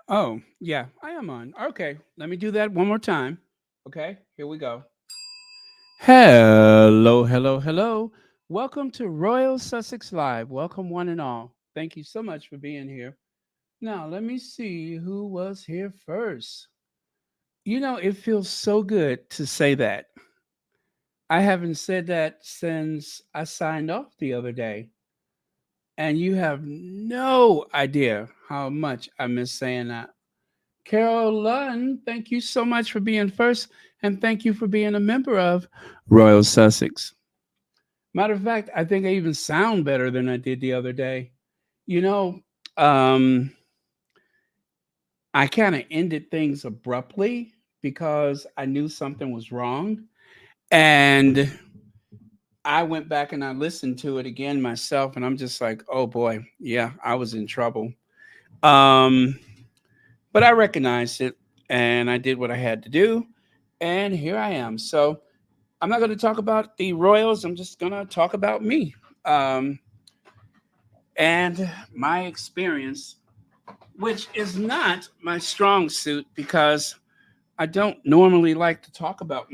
Oh, yeah, I am on. Okay, let me do that one more time. Okay, here we go. Hello, hello, hello. Welcome to Royal Sussex Live. Welcome, one and all. Thank you so much for being here. Now, let me see who was here first. It feels so good to say that. I haven't said that since I signed off the other day. And you have no idea how much I miss saying that. Carol Lunn, thank you so much for being first, and thank you for being a member of Royal Sussex. Matter of fact, I think I even sound better than I did the other day. You know, um, I kind of ended things abruptly because I knew something was wrong. And I went back and I listened to it again myself, and I'm just like, oh boy, yeah, I was in trouble. Um, but I recognized it and I did what I had to do. And here I am. So I'm not going to talk about the Royals. I'm just going to talk about me um, and my experience, which is not my strong suit because I don't normally like to talk about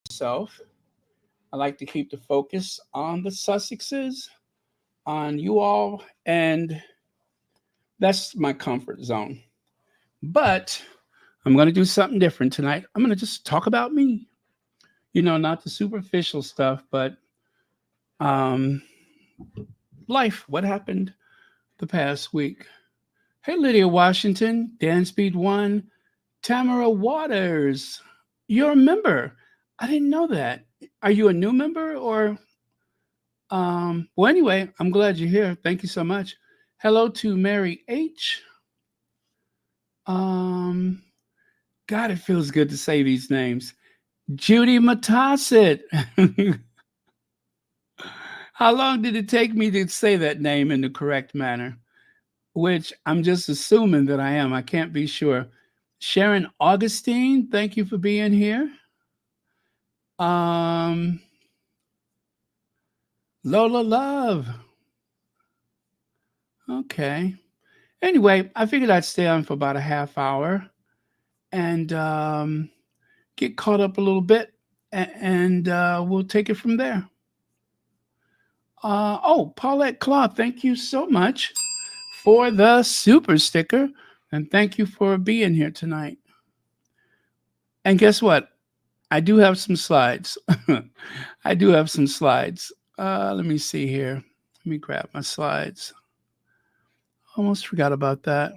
myself. I like to keep the focus on the Sussexes, on you all, and that's my comfort zone. But I'm going to do something different tonight. I'm going to just talk about me. Not the superficial stuff, but um, life. What happened the past week? Hey, Lydia Washington, Dan Speed One, Tamara Waters. You're a member. I didn't know that. Are you a new member or? Well, anyway, I'm glad you're here. Thank you so much. Hello to Mary H. Um, God, it feels good to say these names. Judy Matasset. How long did it take me to say that name in the correct manner? Which I'm just assuming that I am. I can't be sure. Sharon Augustine, thank you for being here. Um, Lola Love. Okay. Anyway, I figured I'd stay on for about a half hour and get caught up a little bit, and we'll take it from there. Oh, Paulette Claw, thank you so much for the super sticker, and thank you for being here tonight. And guess what? I do have some slides. I do have some slides. Let me see here. Let me grab my slides. Almost forgot about that.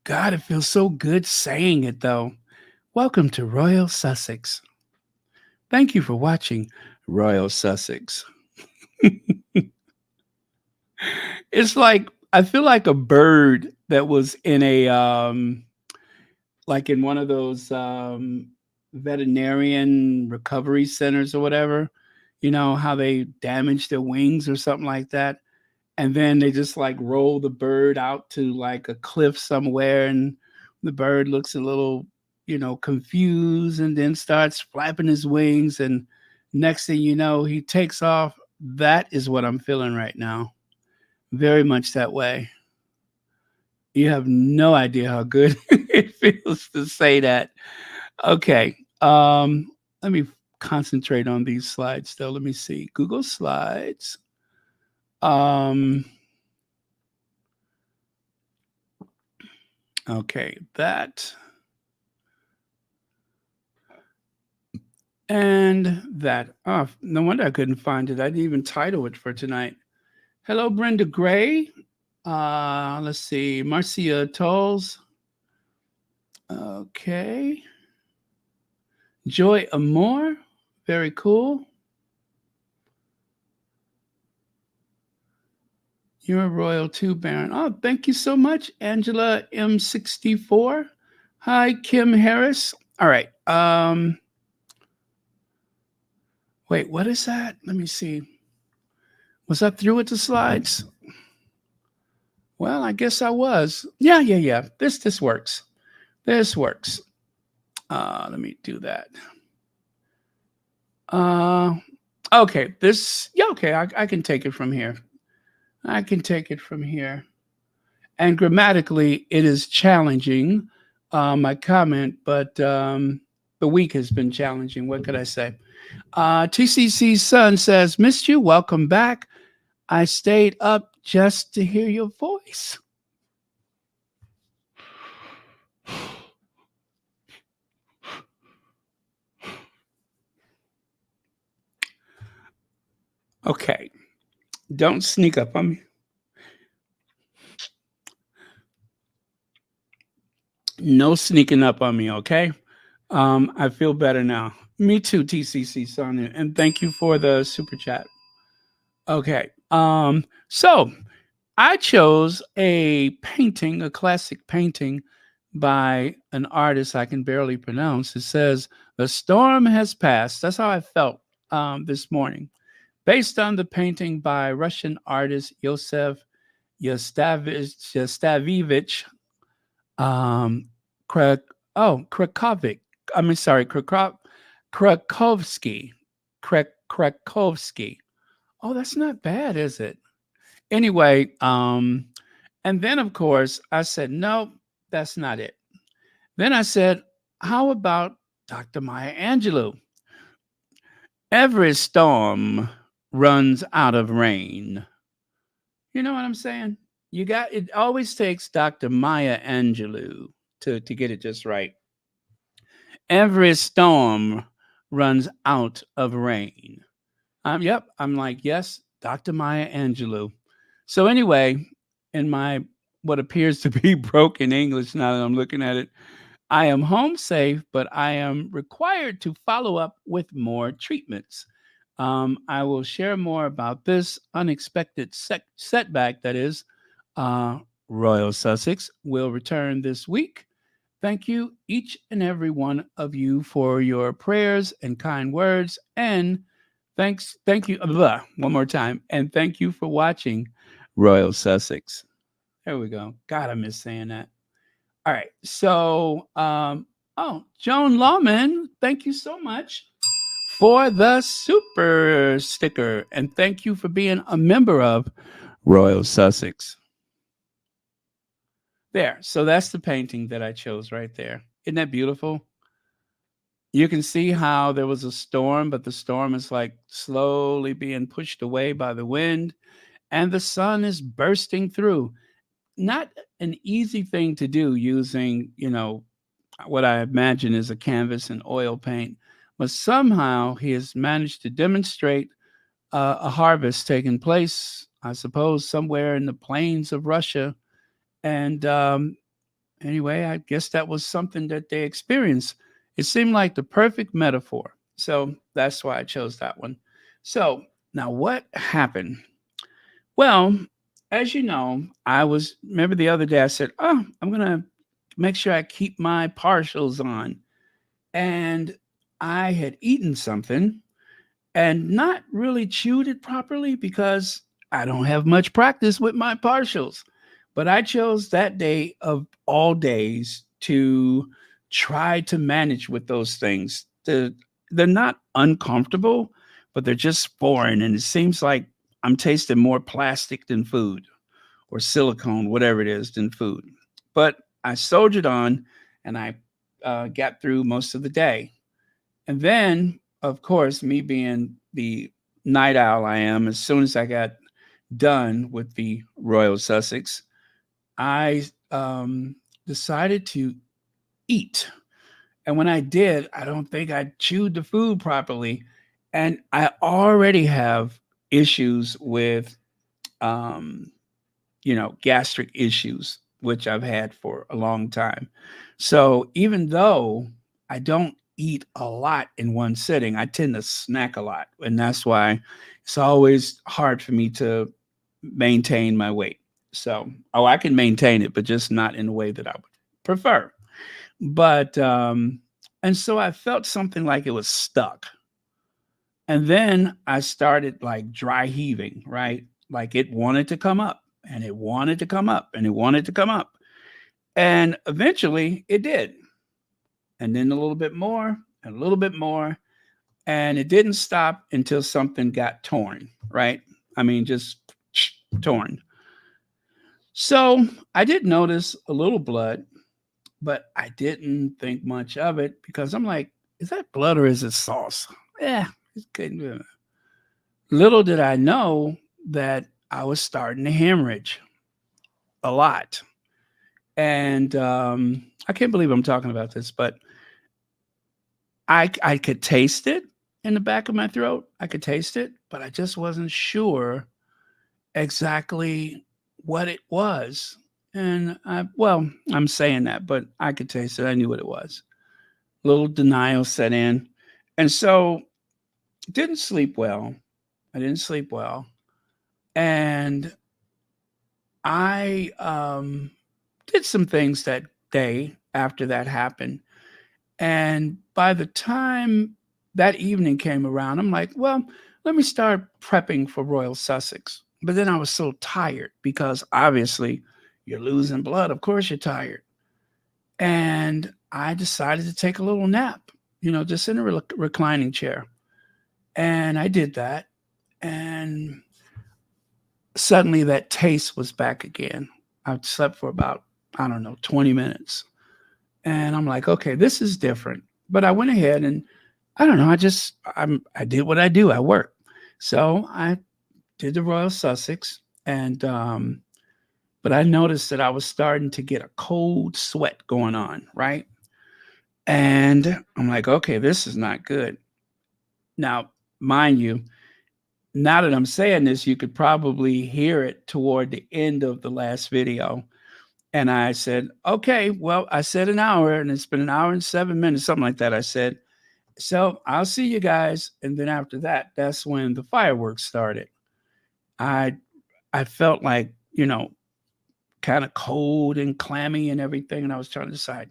God, it feels so good saying it though. Welcome to Royal Sussex. Thank you for watching Royal Sussex. It's like I feel like a bird that was in a like in one of those veterinarian recovery centers or whatever. You know how they damage their wings or something like that, and then they just like roll the bird out to like a cliff somewhere, and the bird looks a little, confused, and then starts flapping his wings, and next thing you know, he takes off. That is what I'm feeling right now. Very much that way. You have no idea how good it feels to say that. Okay. Let me concentrate on these slides still. Let me see. Google Slides. Um, okay, that and that. Oh, no wonder I couldn't find it. I didn't even title it for tonight. Hello, Brenda Gray. Let's see. Marcia Tolls. Okay. Joy Amore. Very cool. You're a royal too, Baron. Oh, thank you so much, Angela M64. Hi, Kim Harris. All right. Wait, what is that? Let me see. Was I through with the slides? Well, I guess I was. Yeah. This works. This works. Let me do that. Uh, okay. This. Yeah. Okay. I can take it from here. I can take it from here. And grammatically, it is challenging. My comment, but the week has been challenging. What could I say? TCC's son says, "Missed you. Welcome back. I stayed up just to hear your voice." Okay, don't sneak up on me. No sneaking up on me, okay? I feel better now. Me too, TCC son, and thank you for the super chat. Okay, so I chose a painting, a classic painting by an artist I can barely pronounce. It says, "The storm has passed." That's how I felt this morning. Based on the painting by Russian artist Yosef Yastavevich um, Krak, Krakovic. I mean, sorry, Krakovsky. Krakovsky. Oh, that's not bad, is it? Anyway, and then of course I said, no, that's not it. Then I said, how about Dr. Maya Angelou? Every storm runs out of rain. You know what I'm saying? You got it always takes Dr. Maya Angelou to get it just right. Every storm runs out of rain. Yep, I'm like, yes, Dr. Maya Angelou. So anyway, in my what appears to be broken English now that I'm looking at it, I am home safe, but I am required to follow up with more treatments. I will share more about this unexpected setback that is uh, Royal Sussex will return this week. Thank you, each and every one of you, for your prayers and kind words. And thank you, one more time. And thank you for watching Royal Sussex. There we go. God, I miss saying that. All right. So, Joan Lawman, thank you so much for the super sticker. And thank you for being a member of Royal Sussex. There. So that's the painting that I chose right there. Isn't that beautiful? You can see how there was a storm, but the storm is like slowly being pushed away by the wind, and the sun is bursting through. Not an easy thing to do using, what I imagine is a canvas and oil paint, but somehow he has managed to demonstrate a harvest taking place, I suppose, somewhere in the plains of Russia. And anyway, I guess that was something that they experienced. It seemed like the perfect metaphor. So that's why I chose that one. So now what happened? Well, as you know, remember the other day I said, oh, I'm going to make sure I keep my partials on. And I had eaten something and not really chewed it properly because I don't have much practice with my partials. But I chose that day of all days to try to manage with those things. They're not uncomfortable, but they're just foreign. And it seems like I'm tasting more plastic than food or silicone, whatever it is, than food. But I soldiered on, and I got through most of the day. And then, of course, me being the night owl I am, as soon as I got done with the Royal Sussex, I decided to eat. And when I did, I don't think I chewed the food properly. And I already have issues with, um, gastric issues, which I've had for a long time. So even though I don't eat a lot in one sitting, I tend to snack a lot. And that's why it's always hard for me to maintain my weight. So, oh, I can maintain it, but just not in a way that I would prefer. But, and so I felt something like it was stuck. And then I started like dry heaving, right? Like it wanted to come up and it wanted to come up and it wanted to come up. And eventually it did. And then a little bit more and a little bit more. And it didn't stop until something got torn, right? I mean, just torn. So I did notice a little blood, but I didn't think much of it because I'm like, is that blood or is it sauce? Yeah, it's good. Little did I know that I was starting to hemorrhage a lot. And I can't believe I'm talking about this, but I could taste it in the back of my throat. I could taste it, but I just wasn't sure exactly what it was. And well, I'm saying that, but I could taste it. I knew what it was. Little denial set in. And so didn't sleep well. I didn't sleep well. And I did some things that day after that happened. And by the time that evening came around, I'm like, well, let me start prepping for Royal Sussex. But then I was so tired because obviously you're losing blood. Of course, you're tired. And I decided to take a little nap, just in a reclining chair. And I did that. And suddenly that taste was back again. I slept for about, I don't know, 20 minutes. And I'm like, okay, this is different. But I went ahead and I don't know, I did what I do. I work. So I did the Royal Sussex and but I noticed that I was starting to get a cold sweat going on, right? And I'm like, okay, this is not good. Now, mind you, now that I'm saying this, you could probably hear it toward the end of the last video. And I said, okay, well, I said an hour and it's been an hour and 7 minutes, something like that. I said, so I'll see you guys. And then after that, that's when the fireworks started. I I felt like, kind of cold and clammy and everything. And I was trying to decide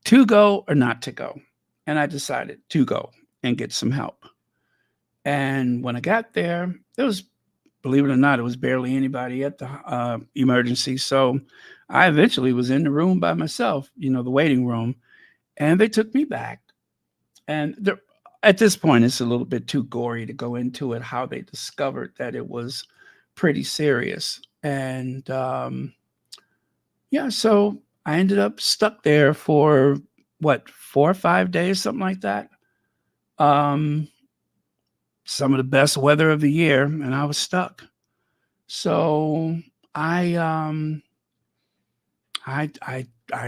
to go or not to go. And I decided to go and get some help. And when I got there, there was, believe it or not, it was barely anybody at the emergency. So I eventually was in the room by myself, the waiting room, and they took me back. And at this point, it's a little bit too gory to go into it, how they discovered that it was pretty serious. And yeah, so I ended up stuck there for what, 4 or 5 days, something like that. Um, some of the best weather of the year, and I was stuck. So I um I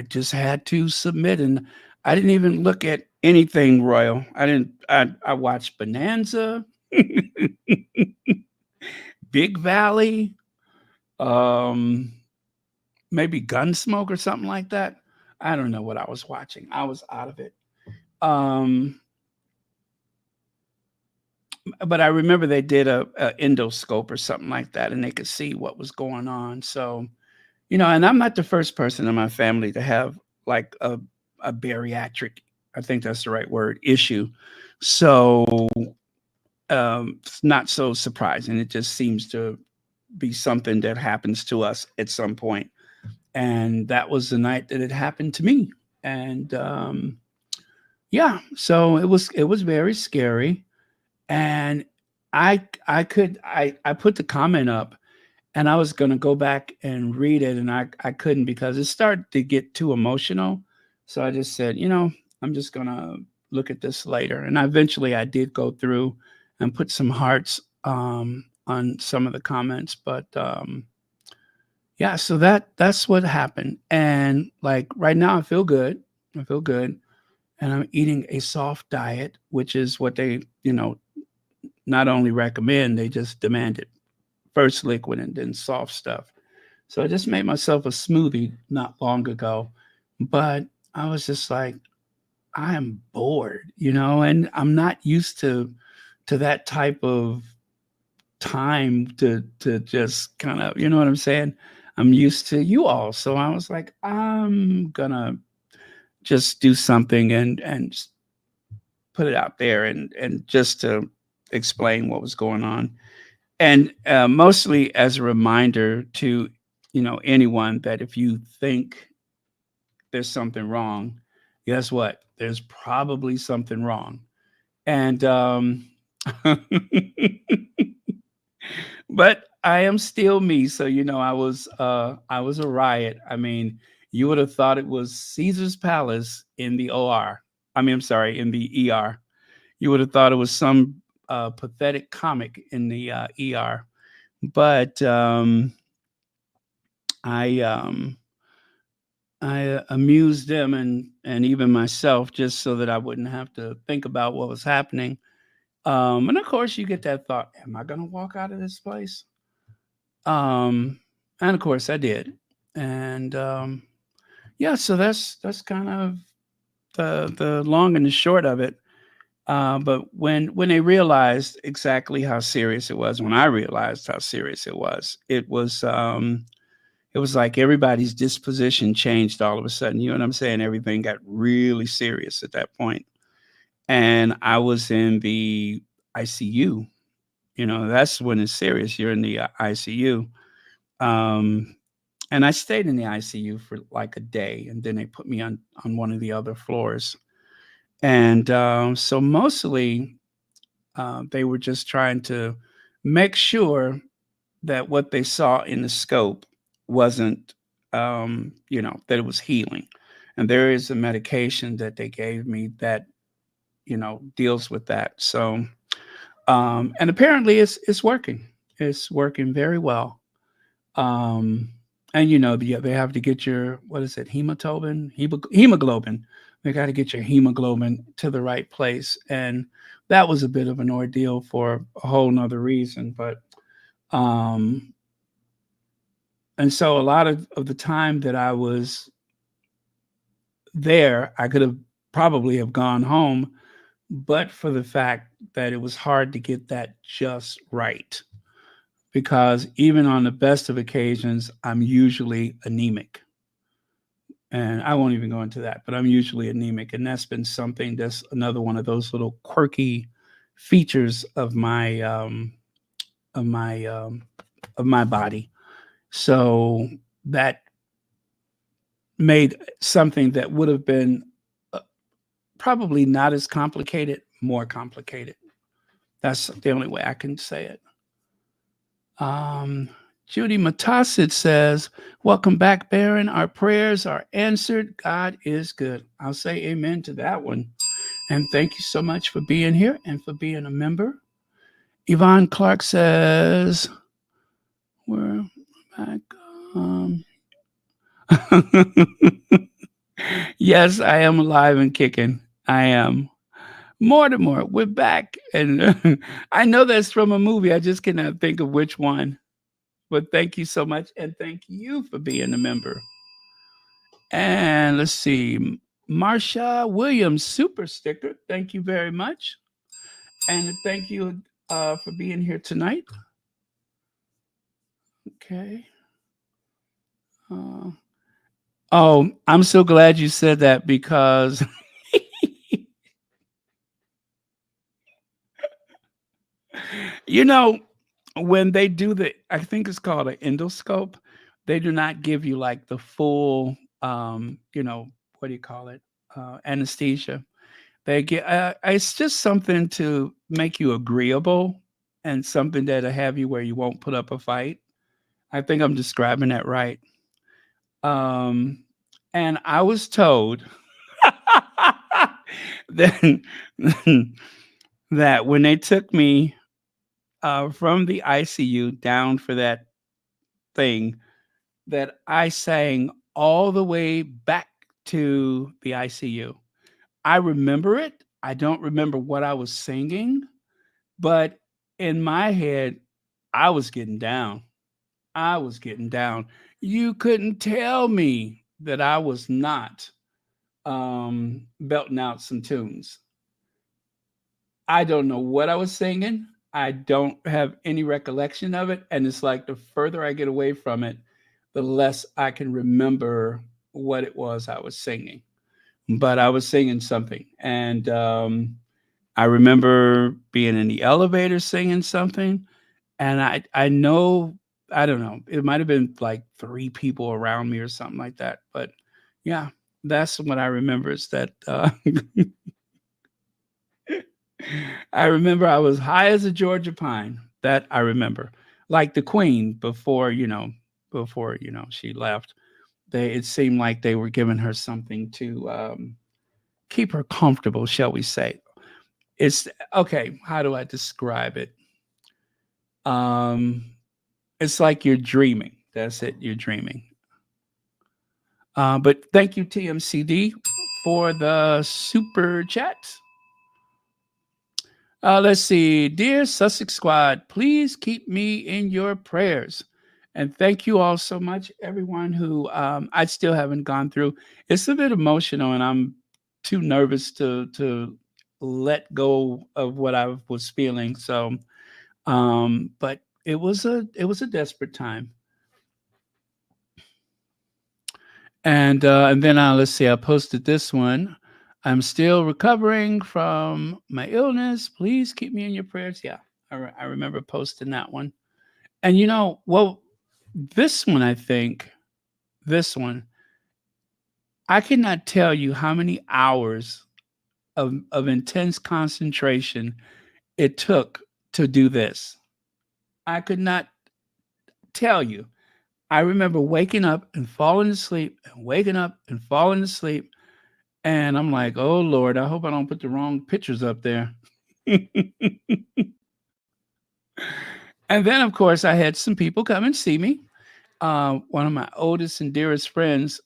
just had to submit, and I didn't even look at anything royal. I watched Bonanza, Big Valley, um maybe Gunsmoke or something like that. I don't know what I was watching. I was out of it. Um but I remember they did a endoscope or something like that, and they could see what was going on. So, and I'm not the first person in my family to have like a bariatric, I think that's the right word, issue. So it's not so surprising. It just seems to be something that happens to us at some point. And that was the night that it happened to me. And yeah, so it was very scary. And I put the comment up, and I was gonna go back and read it, and I couldn't because it started to get too emotional. So I just said, I'm just gonna look at this later. And I did go through and put some hearts on some of the comments, but yeah. So that's what happened. And like right now, I feel good. I feel good, and I'm eating a soft diet, which is what they not only recommend, they just demand it first liquid and then soft stuff. So I just made myself a smoothie not long ago, but I was just like, I am bored, and I'm not used to that type of time to just kind of, you know what I'm saying? I'm used to you all. So I was like, I'm gonna just do something and put it out there and just to explain what was going on. And mostly as a reminder to anyone that if you think there's something wrong, guess what? There's probably something wrong. And but I am still me. So I was a riot. I mean, you would have thought it was Caesar's Palace in the OR. I mean, I'm sorry, in the ER. You would have thought it was some pathetic comic in the ER. But I amused them and even myself just so that I wouldn't have to think about what was happening. And of course, you get that thought: Am I going to walk out of this place? Um, and of course, I did. And yeah, so that's kind of the long and the short of it. But when they realized exactly how serious it was, when I realized how serious it was like everybody's disposition changed all of a sudden. You know what I'm saying? Everything got really serious at that point. And I was in the ICU. That's when it's serious. You're in the ICU. Um, and I stayed in the ICU for like a day, and then they put me on one of the other floors. And so mostly they were just trying to make sure that what they saw in the scope wasn't, that it was healing. And there is a medication that they gave me that, deals with that. So, and apparently it's working. It's working very well. Um, and they have to get your, what is it, hemoglobin. They got to get your hemoglobin to the right place, and that was a bit of an ordeal for a whole nother reason. But um, and so a lot of the time that I was there, I could have probably have gone home, but for the fact that it was hard to get that just right. Because even on the best of occasions, I'm usually anemic. And I won't even go into that, but I'm usually anemic. And that's been something that's another one of those little quirky features of my um, of my body. So that made something that would have been uh, probably not as complicated more complicated. That's the only way I can say it. Um, Judy Matasid says, "Welcome back, Baron. Our prayers are answered. God is good." I'll say amen to that one. And thank you so much for being here and for being a member. Yvonne Clark says, "We're back." Um, yes, I am alive and kicking. I am. Mortimer, we're back. And I know that's from a movie. I just cannot think of which one. But thank you so much. And thank you for being a member. And let's see. Marsha Williams, super sticker. Thank you very much. And thank you for being here tonight. Okay. Uh, oh, I'm so glad you said that because, you know, when they do I think it's called an endoscope, they do not give you like the full, what do you call it? Anesthesia. They get, it's just something to make you agreeable and something that'll have you where you won't put up a fight. I think I'm describing that right. Um, and I was told then that when they took me from the ICU down for that thing, that I sang all the way back to the ICU. I remember it. I don't remember what I was singing, but in my head, I was getting down. I was getting down. You couldn't tell me that I was not belting out some tunes. I don't know what I was singing. I don't have any recollection of it. And it's like the further I get away from it, the less I can remember what it was I was singing. But I was singing something. And I remember being in the elevator singing something. And I know, I don't know, it might have been like three people around me or something like that. But yeah, that's what I remember is that I remember I was high as a Georgia pine. That I remember. Like the queen before she left. They it seemed like they were giving her something to keep her comfortable, shall we say. It's okay, how do I describe it? Um it's like you're dreaming. That's it, you're dreaming. But thank you, TMCD, for the super chat. Let's see. Dear Sussex Squad, please keep me in your prayers. And thank you all so much, everyone who I still haven't gone through. It's a bit emotional, and I'm too nervous to let go of what I was feeling. So, but it was a desperate time. And then let's see. I posted this one. I'm still recovering from my illness. Please keep me in your prayers. Yeah, I remember posting that one. And well, this one, I think, this one, I cannot tell you how many hours of intense concentration it took to do this. I could not tell you. I remember waking up and falling asleep and waking up and falling asleep. And I'm like, oh Lord, I hope I don't put the wrong pictures up there. And then, of course, I had some people come and see me. One of my oldest and dearest friends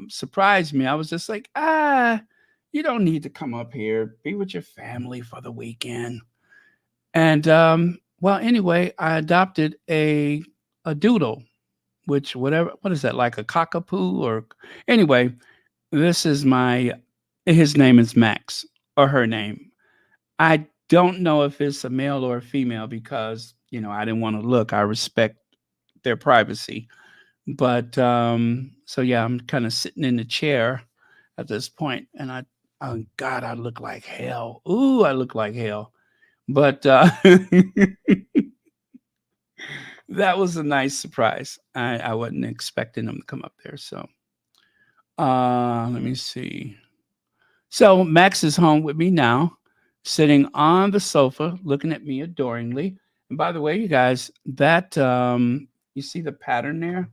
surprised me. I was just like, you don't need to come up here. Be with your family for the weekend. And well, anyway, I adopted a doodle, which whatever what is that like a cockapoo or anyway? This is my his name is Max or her name. I don't know if it's a male or a female because I didn't want to look. I respect their privacy. But so yeah, I'm kind of sitting in the chair at this point, and oh God, I look like hell. Ooh, I look like hell. But that was a nice surprise. I wasn't expecting them to come up there. So let me see. So Max is home with me now, sitting on the sofa, looking at me adoringly. And by the way, you guys, that you see the pattern there?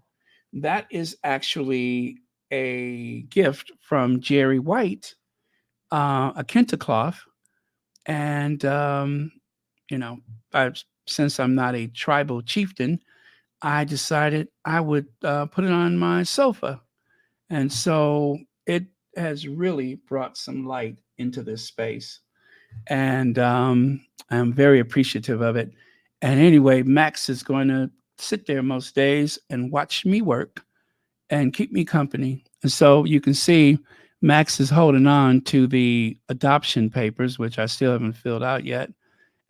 That is actually a gift from Jerry White, a kente cloth. And, you know, I, since I'm not a tribal chieftain, I decided I would put it on my sofa. And so it has really brought some light into this space. And I'm very appreciative of it. And anyway, Max is going to sit there most days and watch me work and keep me company. And so you can see Max is holding on to the adoption papers, which I still haven't filled out yet.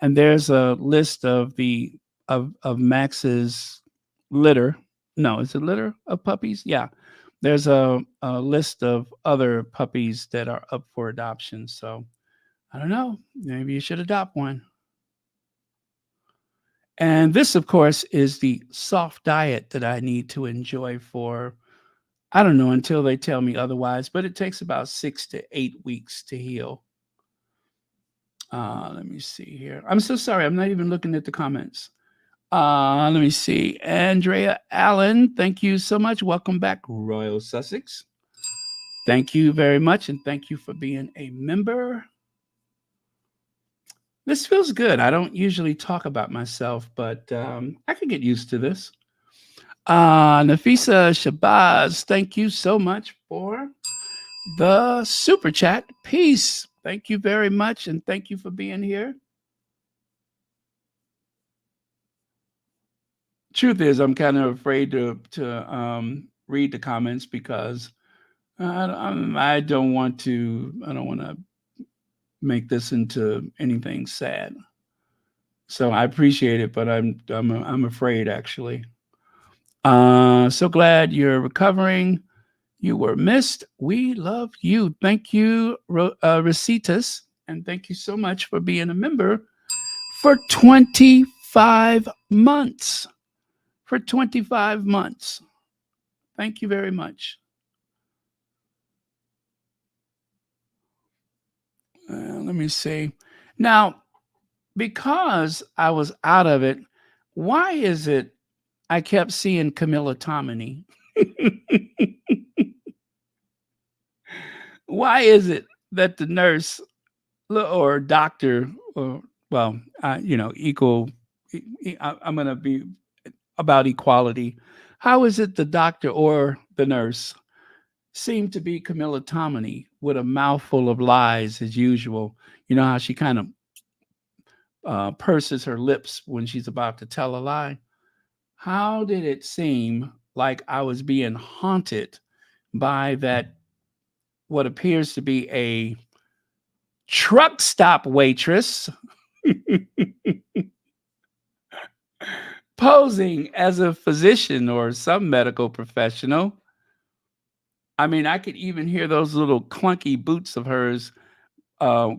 And there's a list of the of Max's litter. No, is it litter of puppies? Yeah. There's a list of other puppies that are up for adoption. So I don't know. Maybe you should adopt one. And this, of course, is the soft diet that I need to enjoy for I don't know until they tell me otherwise, but it takes about 6 to 8 weeks to heal. Let me see here. I'm so sorry. I'm not even looking at the comments. Let me see. Andrea Allen, thank you so much. Welcome back, Royal Sussex. Thank you very much, and thank you for being a member. This feels good. I don't usually talk about myself, but I can get used to this. Nafisa Shabazz, thank you so much for the super chat. Peace. Thank you very much, and thank you for being here. Truth is, I'm kind of afraid to read the comments because I don't want to. I don't want to make this into anything sad. So I appreciate it, but I'm afraid actually. So glad you're recovering. You were missed. We love you. Thank you, Recitas, and thank you so much for being a member for 25 months. For 25 months. Thank you very much. Let me see. Now, because I was out of it, why is it I kept seeing Camilla Tomini? Why is it that the nurse or doctor or well, equal. I'm going to be about equality. How is it the doctor or the nurse seemed to be Camilla Tomini with a mouthful of lies as usual? You know how she kind of purses her lips when she's about to tell a lie. How did it seem like I was being haunted by that, what appears to be a truck stop waitress posing as a physician or some medical professional? I mean, I could even hear those little clunky boots of hers uh,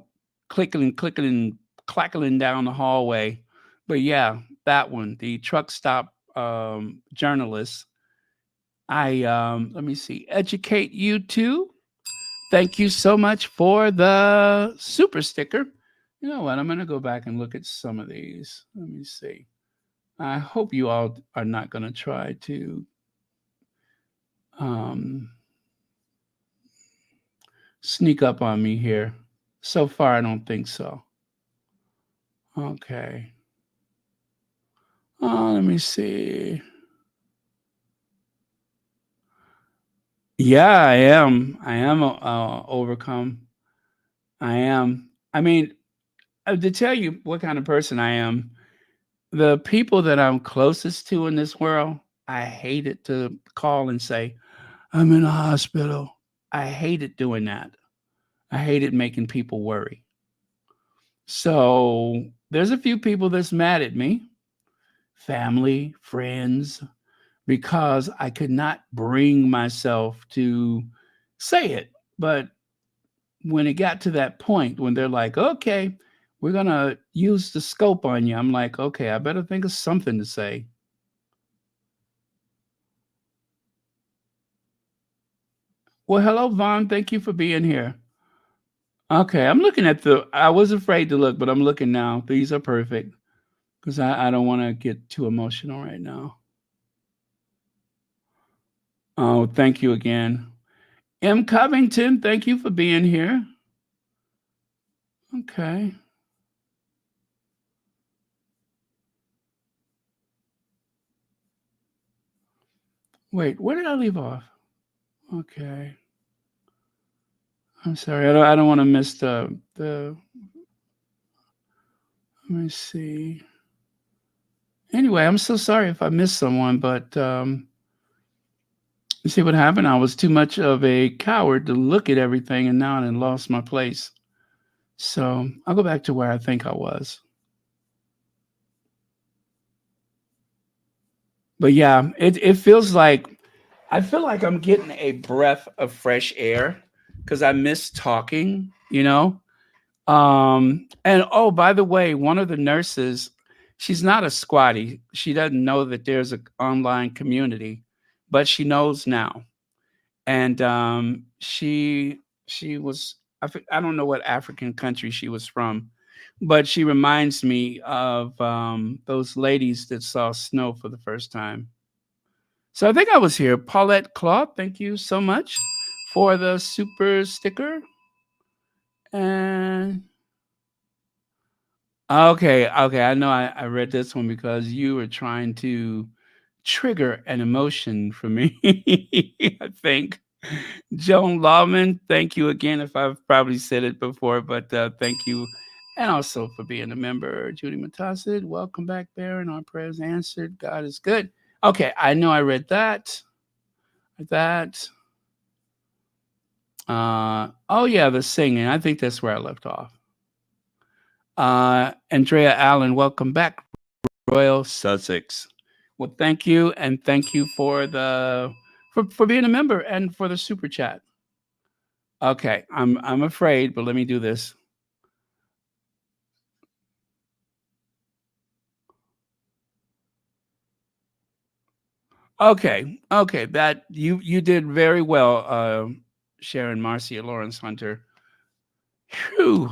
clicking, clicking, clackling down the hallway. But yeah, that one, the truck stop journalist. Let me see, educate you too. Thank you so much for the super sticker. You know what? I'm going to go back and look at some of these. Let me see. I hope you all are not going to try to um, sneak up on me here. So far, I don't think so. Okay. Let me see. Yeah, I am. I am overcome. I am. I mean, to tell you what kind of person I am, the people that I'm closest to in this world, I hate it to call and say, I'm in a hospital. I hated doing that. I hated making people worry. So there's a few people that's mad at me, family, friends, because I could not bring myself to say it. But when it got to that point when they're like, okay, we're going to use the scope on you, I'm like, okay, I better think of something to say. Well, hello, Vaughn. Thank you for being here. Okay, I'm looking at I was afraid to look, but I'm looking now. These are perfect because I don't want to get too emotional right now. Oh, thank you again. M. Covington, thank you for being here. Okay. Wait, where did I leave off? Okay. I'm sorry. I don't want to miss the. Let me see. Anyway, I'm so sorry if I missed someone, but you see what happened? I was too much of a coward to look at everything, and now I lost my place. So I'll go back to where I think I was. But yeah, it feels like I feel like I'm getting a breath of fresh air because I miss talking, you know. And oh, by the way, one of the nurses, she's not a squatty. She doesn't know that there's an online community, but she knows now. And she was I don't know what African country she was from, but she reminds me of those ladies that saw snow for the first time. So I think I was here. Paulette Claw, thank you so much for the super sticker. And okay, okay, I know I read this one because you were trying to trigger an emotion for me, I think. Joan Lawman, thank you again if I've probably said it before, but thank you. And also for being a member. Judy Matasid, welcome back, Baron. Our prayers answered. God is good. Okay, I know I read that. That. Oh, yeah, the singing. I think that's where I left off. Andrea Allen, welcome back, Royal Sussex. Well, thank you, and thank you for the for being a member and for the super chat. Okay, I'm afraid, but let me do this. Okay, okay, that you did very well, Sharon Marcia Lawrence Hunter. Phew.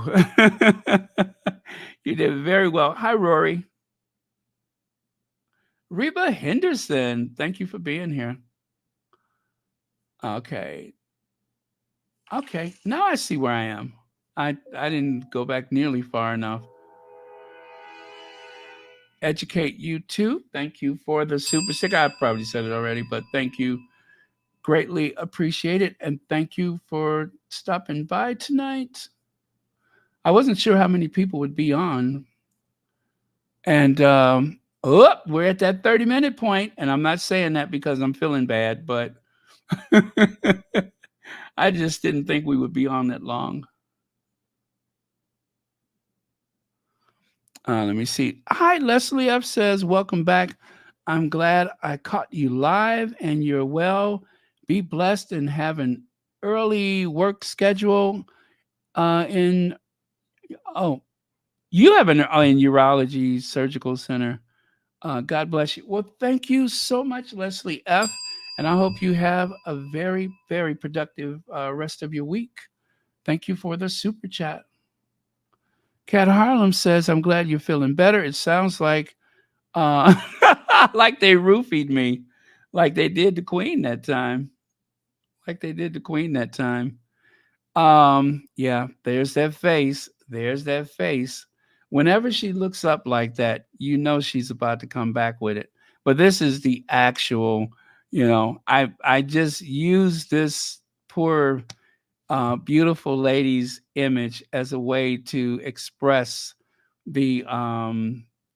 You did very well. Hi, Rory. Reba Henderson, thank you for being here. Okay, okay, now I see where I am. I didn't go back nearly far enough. Educate you too. Thank you for the super sticker. I probably said it already, but thank you. Greatly appreciate it. And thank you for stopping by tonight. I wasn't sure how many people would be on. And oh, we're at that 30-minute point, and I'm not saying that because I'm feeling bad, but I just didn't think we would be on that long. Let me see. Hi, Leslie F says, welcome back. I'm glad I caught you live and you're well. Be blessed and have an early work schedule. In oh, you have an in urology surgical center. God bless you. Well, thank you so much, Leslie F. And I hope you have a very, very productive rest of your week. Thank you for the super chat. Cat Harlem says, I'm glad you're feeling better. It sounds uh, like they roofied me, like they did the Queen that time. Like they did the Queen that time. Yeah, there's that face. There's that face. Whenever she looks up like that, you know she's about to come back with it. But this is the actual, I just use this poor beautiful lady's image as a way to express the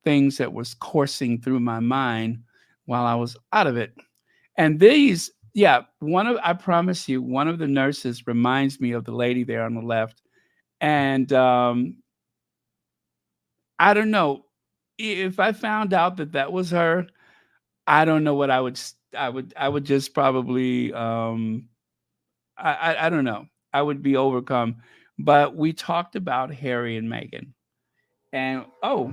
things that was coursing through my mind while I was out of it. And these, yeah, I promise you, one of the nurses reminds me of the lady there on the left. And I don't know if I found out that that was her. I don't know what I would. I would just probably. I don't know. I would be overcome. But we talked about Harry and Meghan, and oh,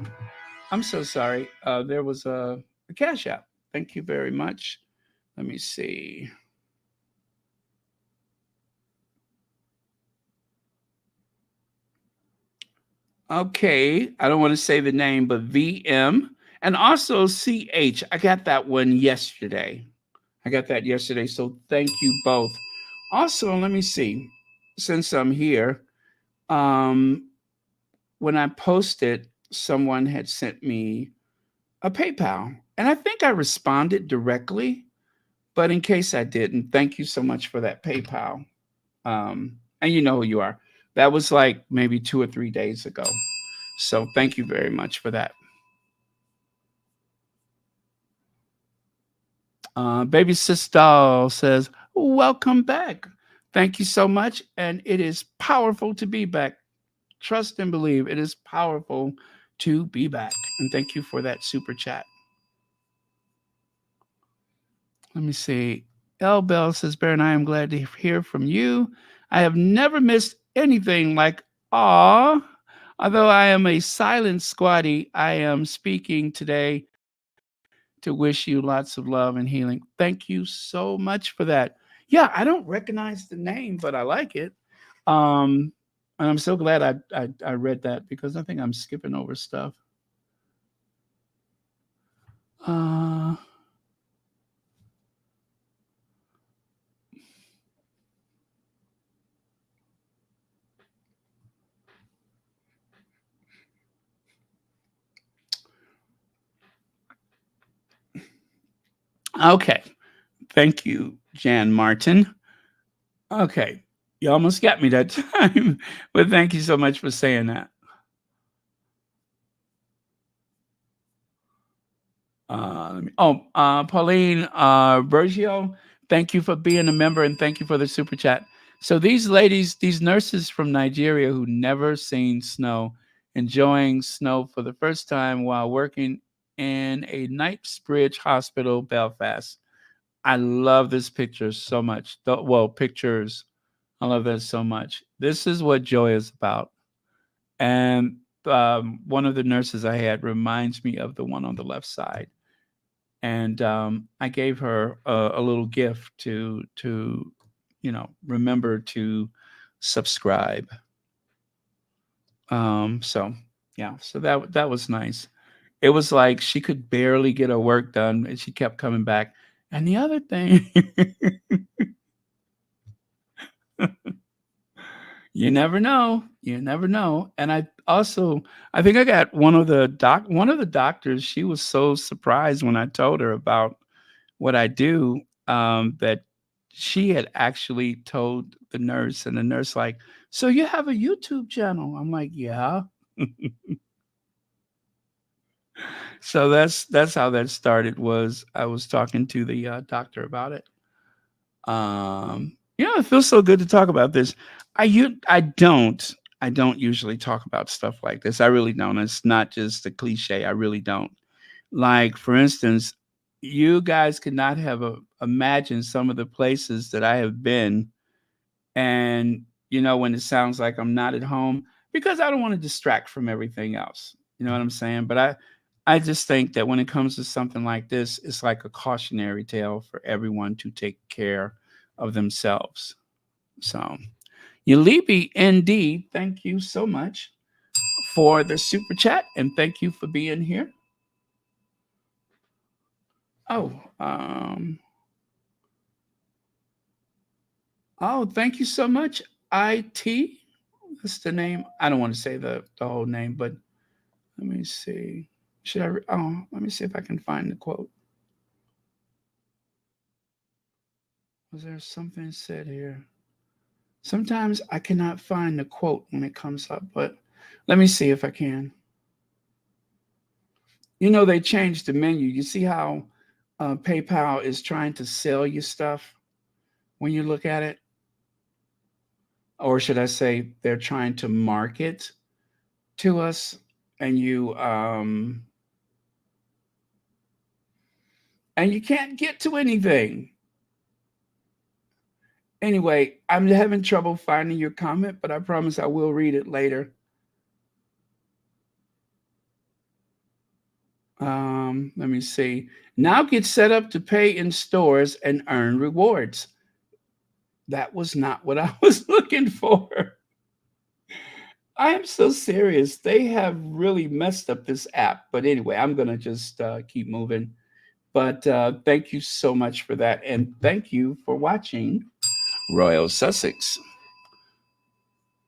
I'm so sorry. There was a cash app. Thank you very much. Let me see. Okay, I don't want to say the name, but VM and also CH. I got that one yesterday. I got that yesterday. So thank you both. Also, let me see. Since I'm here, um, when I posted, someone had sent me a PayPal, and I think I responded directly. But in case I didn't, thank you so much for that PayPal. And you know who you are. That was like maybe 2 or 3 days ago. So thank you very much for that. Baby Sister says, welcome back. Thank you so much. And it is powerful to be back. Trust and believe it is powerful to be back. And thank you for that super chat. Let me see. L Bell says, Baron, I am glad to hear from you. I have never missed anything like aw. Although I am a silent squatty, I am speaking today to wish you lots of love and healing. Thank you so much for that. Yeah, I don't recognize the name, but I like it. Um, And I'm so glad I read that because I think I'm skipping over stuff. Uh, okay. Thank you, Jan Martin. Okay. You almost got me that time, but thank you so much for saying that. Pauline Bergio, thank you for being a member and thank you for the super chat. So these ladies, these nurses from Nigeria who never seen snow, enjoying snow for the first time while working in a Knightsbridge Hospital, Belfast. I love this picture so much. Well, pictures. I love that so much. This is what joy is about. And one of the nurses I had reminds me of the one on the left side, and I gave her a little gift to remember to subscribe. So yeah, so that was nice. It was like she could barely get her work done, and she kept coming back. And the other thing, you never know, you never know. And I think I got one of the doctors. She was so surprised when I told her about what I do, that she had actually told the nurse, and the nurse like, "So you have a YouTube channel?" I'm like, "Yeah." So that's how that started. Was I was talking to the doctor about it. It feels so good to talk about this. I don't usually talk about stuff like this. I really don't. It's not just a cliche. I really don't. Like, for instance, you guys could not have imagined some of the places that I have been. And, when it sounds like I'm not at home, because I don't want to distract from everything else. You know what I'm saying? But I just think that when it comes to something like this, it's like a cautionary tale for everyone to take care of themselves. So, Yalibi ND, thank you so much for the super chat and thank you for being here. Oh, um, thank you so much. IT, that's the name. I don't want to say the whole name, but let me see. Let me see if I can find the quote. Was there something said here? Sometimes I cannot find the quote when it comes up, but let me see if I can. They changed the menu. You see how PayPal is trying to sell you stuff when you look at it? Or should I say they're trying to market to us, and you can't get to anything. Anyway, I'm having trouble finding your comment, but I promise I will read it later. Let me see. Now get set up to pay in stores and earn rewards. That was not what I was looking for. I am so serious. They have really messed up this app. But anyway, I'm going to just keep moving. But thank you so much for that. And thank you for watching Royal Sussex.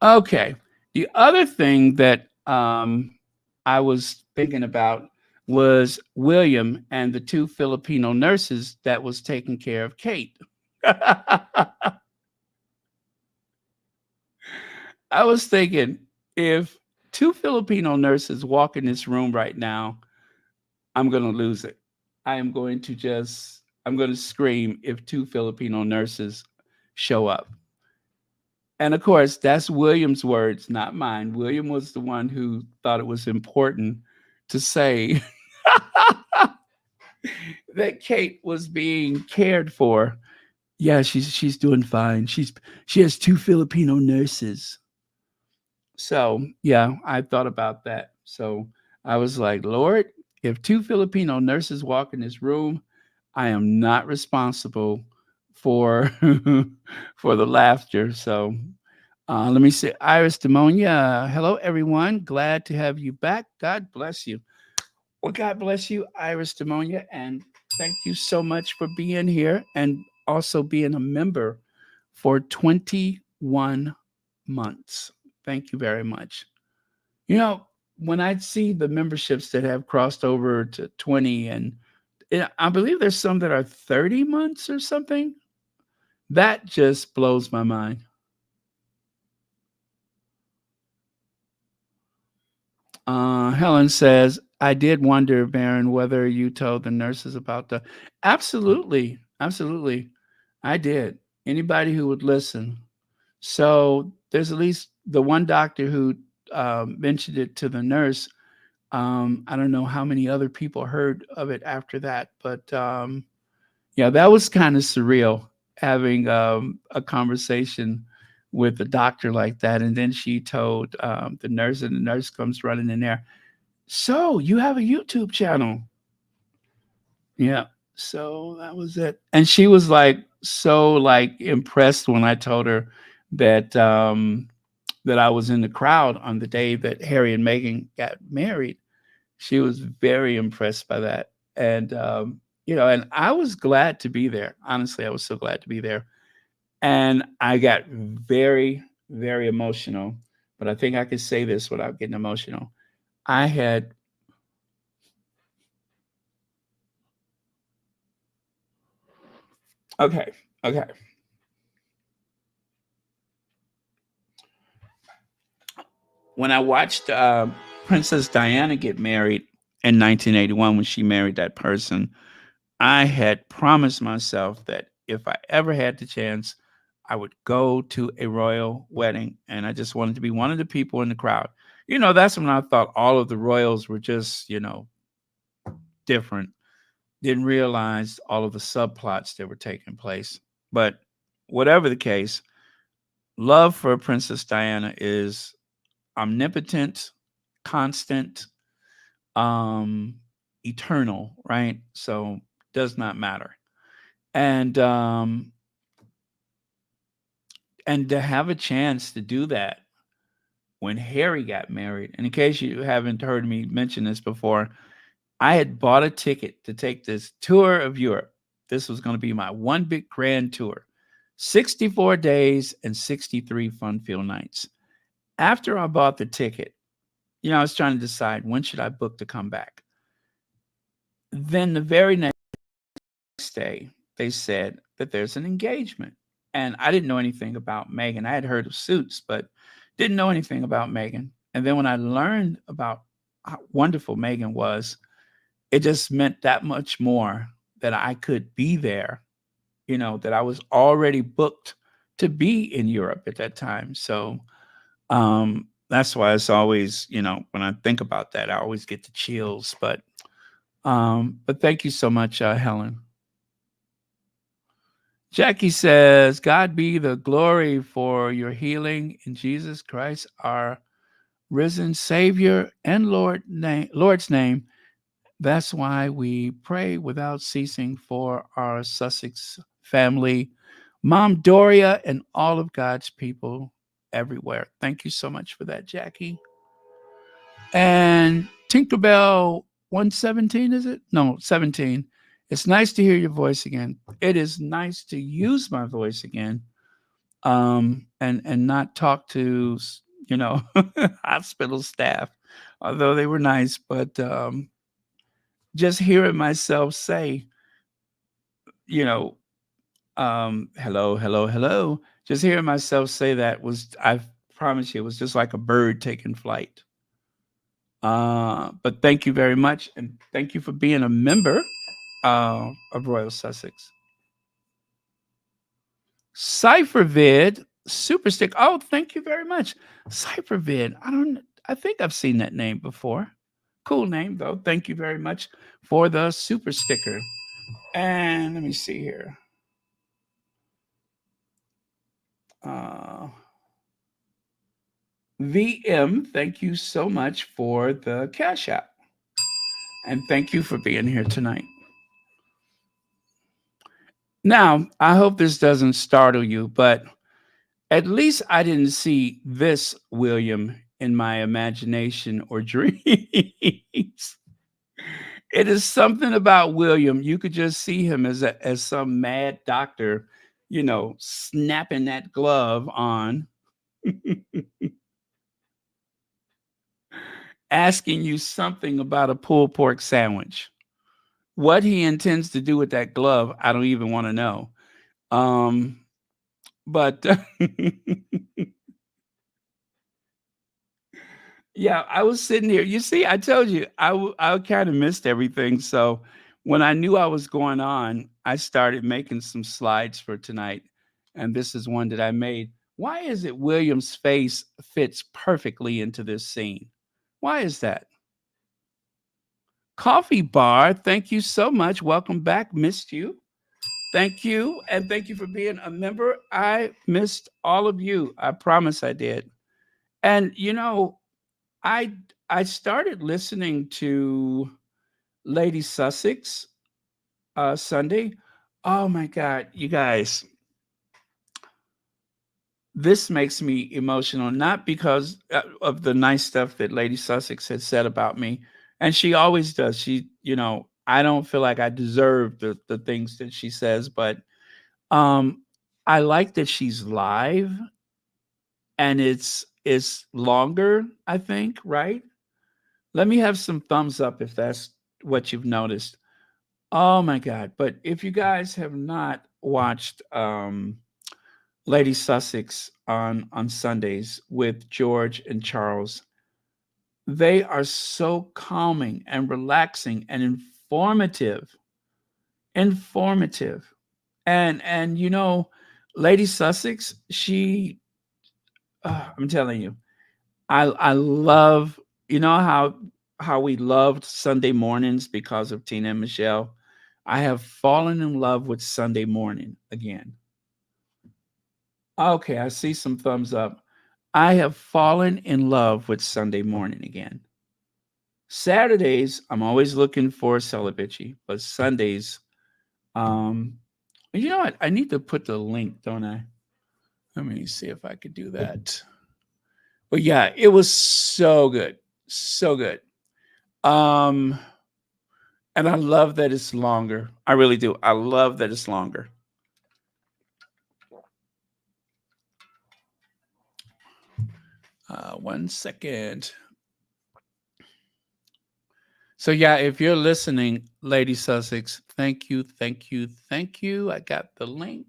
Okay. The other thing that I was thinking about was William and the two Filipino nurses that was taking care of Kate. I was thinking, if two Filipino nurses walk in this room right now, I'm going to lose it. I'm going to scream if two Filipino nurses show up. And of course, that's William's words, not mine. William was the one who thought it was important to say that Kate was being cared for. Yeah, she's doing fine. She has two Filipino nurses. So yeah, I thought about that. So I was like, Lord, if two Filipino nurses walk in this room, I am not responsible for for the laughter. So Let me see. Iris Demonia. Hello, everyone. Glad to have you back. God bless you. Well, God bless you, Iris Demonia. And thank you so much for being here and also being a member for 21 months. Thank you very much. You know, when I see the memberships that have crossed over to 20, and I believe there's some that are 30 months or something, that just blows my mind. Helen says, I did wonder, Baron, whether you told the nurses about the. Absolutely. Absolutely. I did. Anybody who would listen. So there's at least the one doctor who mentioned it to the nurse. I don't know how many other people heard of it after that, but yeah, that was kind of surreal having a conversation with a doctor like that. And then she told the nurse, and the nurse comes running in there. So you have a YouTube channel? Yeah. So that was it. And she was like so like impressed when I told her that that I was in the crowd on the day that Harry and Meghan got married. She was very impressed by that. And you know, and I was glad to be there. Honestly, I was so glad to be there. And I got very, very emotional. But I think I could say this without getting emotional. I had okay, okay. When I watched Princess Diana get married in 1981, when she married that person, I had promised myself that if I ever had the chance, I would go to a royal wedding, and I just wanted to be one of the people in the crowd. You know, that's when I thought all of the royals were just, you know, different. Didn't realize all of the subplots that were taking place. But whatever the case, love for Princess Diana is omnipotent, constant, um, eternal, right? So does not matter. And and to have a chance to do that when Harry got married, and in case you haven't heard me mention this before, I had bought a ticket to take this tour of Europe. This was going to be my one big grand tour. 64 days and 63 fun filled nights. After I bought the ticket, you know, I was trying to decide when should I book to come back. Then the very next day, they said that there's an engagement. And I didn't know anything about Megan. I had heard of Suits, but didn't know anything about Megan. And then when I learned about how wonderful Megan was, it just meant that much more that I could be there, you know, that I was already booked to be in Europe at that time. So that's why it's always, you know, when I think about that, I always get the chills. But thank you so much, Helen. Jackie says, God be the glory for your healing in Jesus Christ, our risen Savior and Lord's name. That's why we pray without ceasing for our Sussex family, Mom Doria, and all of God's people everywhere. Thank you so much for that, Jackie. And Tinkerbell 117, is it? No, 17. It's nice to hear your voice again. It is nice to use my voice again, and not talk to, you know, hospital staff, although they were nice. But just hearing myself say, you know, hello, hello, hello, just hearing myself say that was, I promise you, it was just like a bird taking flight. But thank you very much, and thank you for being a member of Royal Sussex. Cyphervid Superstick. Oh, thank you very much, Cyphervid. I don't. I think I've seen that name before. Cool name though. Thank you very much for the super sticker. And let me see here. Uh, VM, thank you so much for the Cash App. And thank you for being here tonight. Now, I hope this doesn't startle you, but At least I didn't see this William in my imagination or dreams. It is something about William. You could just see him as some mad doctor, snapping that glove on, asking you something about a pulled pork sandwich. What he intends to do with that glove, I don't even want to know. Um, but yeah, I was sitting here. You see, I told you I kind of missed everything. So when I knew I was going on, I started making some slides for tonight, and this is one that I made. Why is it William's face fits perfectly into this scene? Why is that? Coffee bar, thank you so much. Welcome back. Missed you. Thank you, and thank you for being a member. I missed all of you. I promise I did. And I I started listening to Lady Sussex Sunday. Oh my God, you guys, this makes me emotional. Not because of the nice stuff that Lady Sussex had said about me, and she always does. I don't feel like I deserve the things that she says, but um, I like that she's live and it's longer. I think, right? Let me have some thumbs up if that's what you've noticed. Oh my God. But if you guys have not watched Lady Sussex on Sundays with George and Charles, they are so calming and relaxing and informative. Informative. And Lady Sussex, I'm telling you, I love, how we loved Sunday mornings because of Tina and Michelle. I have fallen in love with Sunday morning again. Okay, I see some thumbs up. I have fallen in love with Sunday morning again. Saturdays, I'm always looking for celibacy, but Sundays, um, you know what? I need to put the link, don't I? Let me see if I could do that. But yeah, it was so good, so good. Um, and I love that it's longer. I really do. I love that it's longer. 1 second. So yeah, if you're listening, Lady Sussex, thank you, thank you, thank you. I got the link.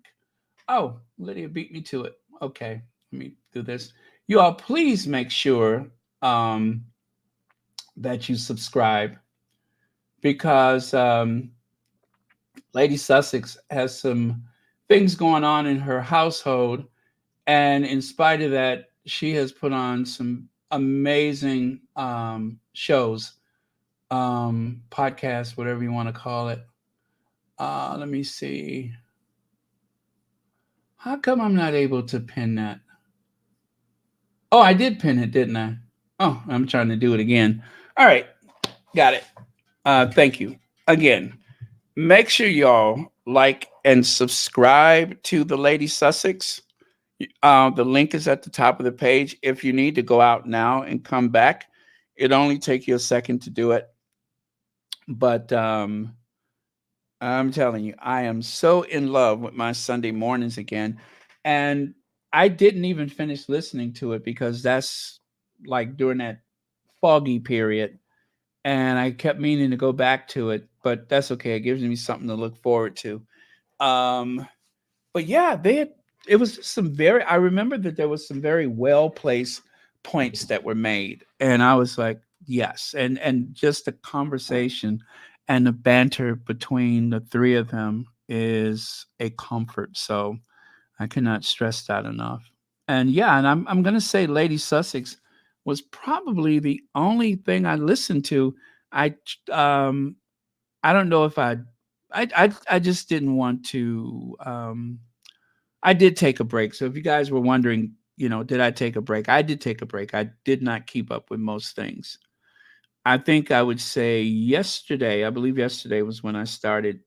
Oh, Lydia beat me to it. Okay, let me do this. You all, please make sure um, that you subscribe because Lady Sussex has some things going on in her household. And in spite of that, she has put on some amazing shows, podcasts, whatever you want to call it. Let me see. How come I'm not able to pin that? Oh, I did pin it, didn't I? Oh, I'm trying to do it again. All right, got it. Thank you again. Make sure y'all like and subscribe to the Lady Sussex. The link is at the top of the page. If you need to go out now and come back, it only take you a second to do it. But I'm telling you, I am so in love with my Sunday mornings again. And I didn't even finish listening to it because that's like during that foggy period. And I kept meaning to go back to it, but that's okay. It gives me something to look forward to. Um, but yeah, it was some very I remember that there was some very well placed points that were made. And I was like, yes. And just the conversation and the banter between the three of them is a comfort. So I cannot stress that enough. And yeah, and I'm gonna say Lady Sussex was probably the only thing I listened to. I um I don't know if I just didn't want to I did take a break. So if you guys were wondering, did I take a break? I did take a break. I did not keep up with most things. I think I would say yesterday, I believe yesterday was when I started,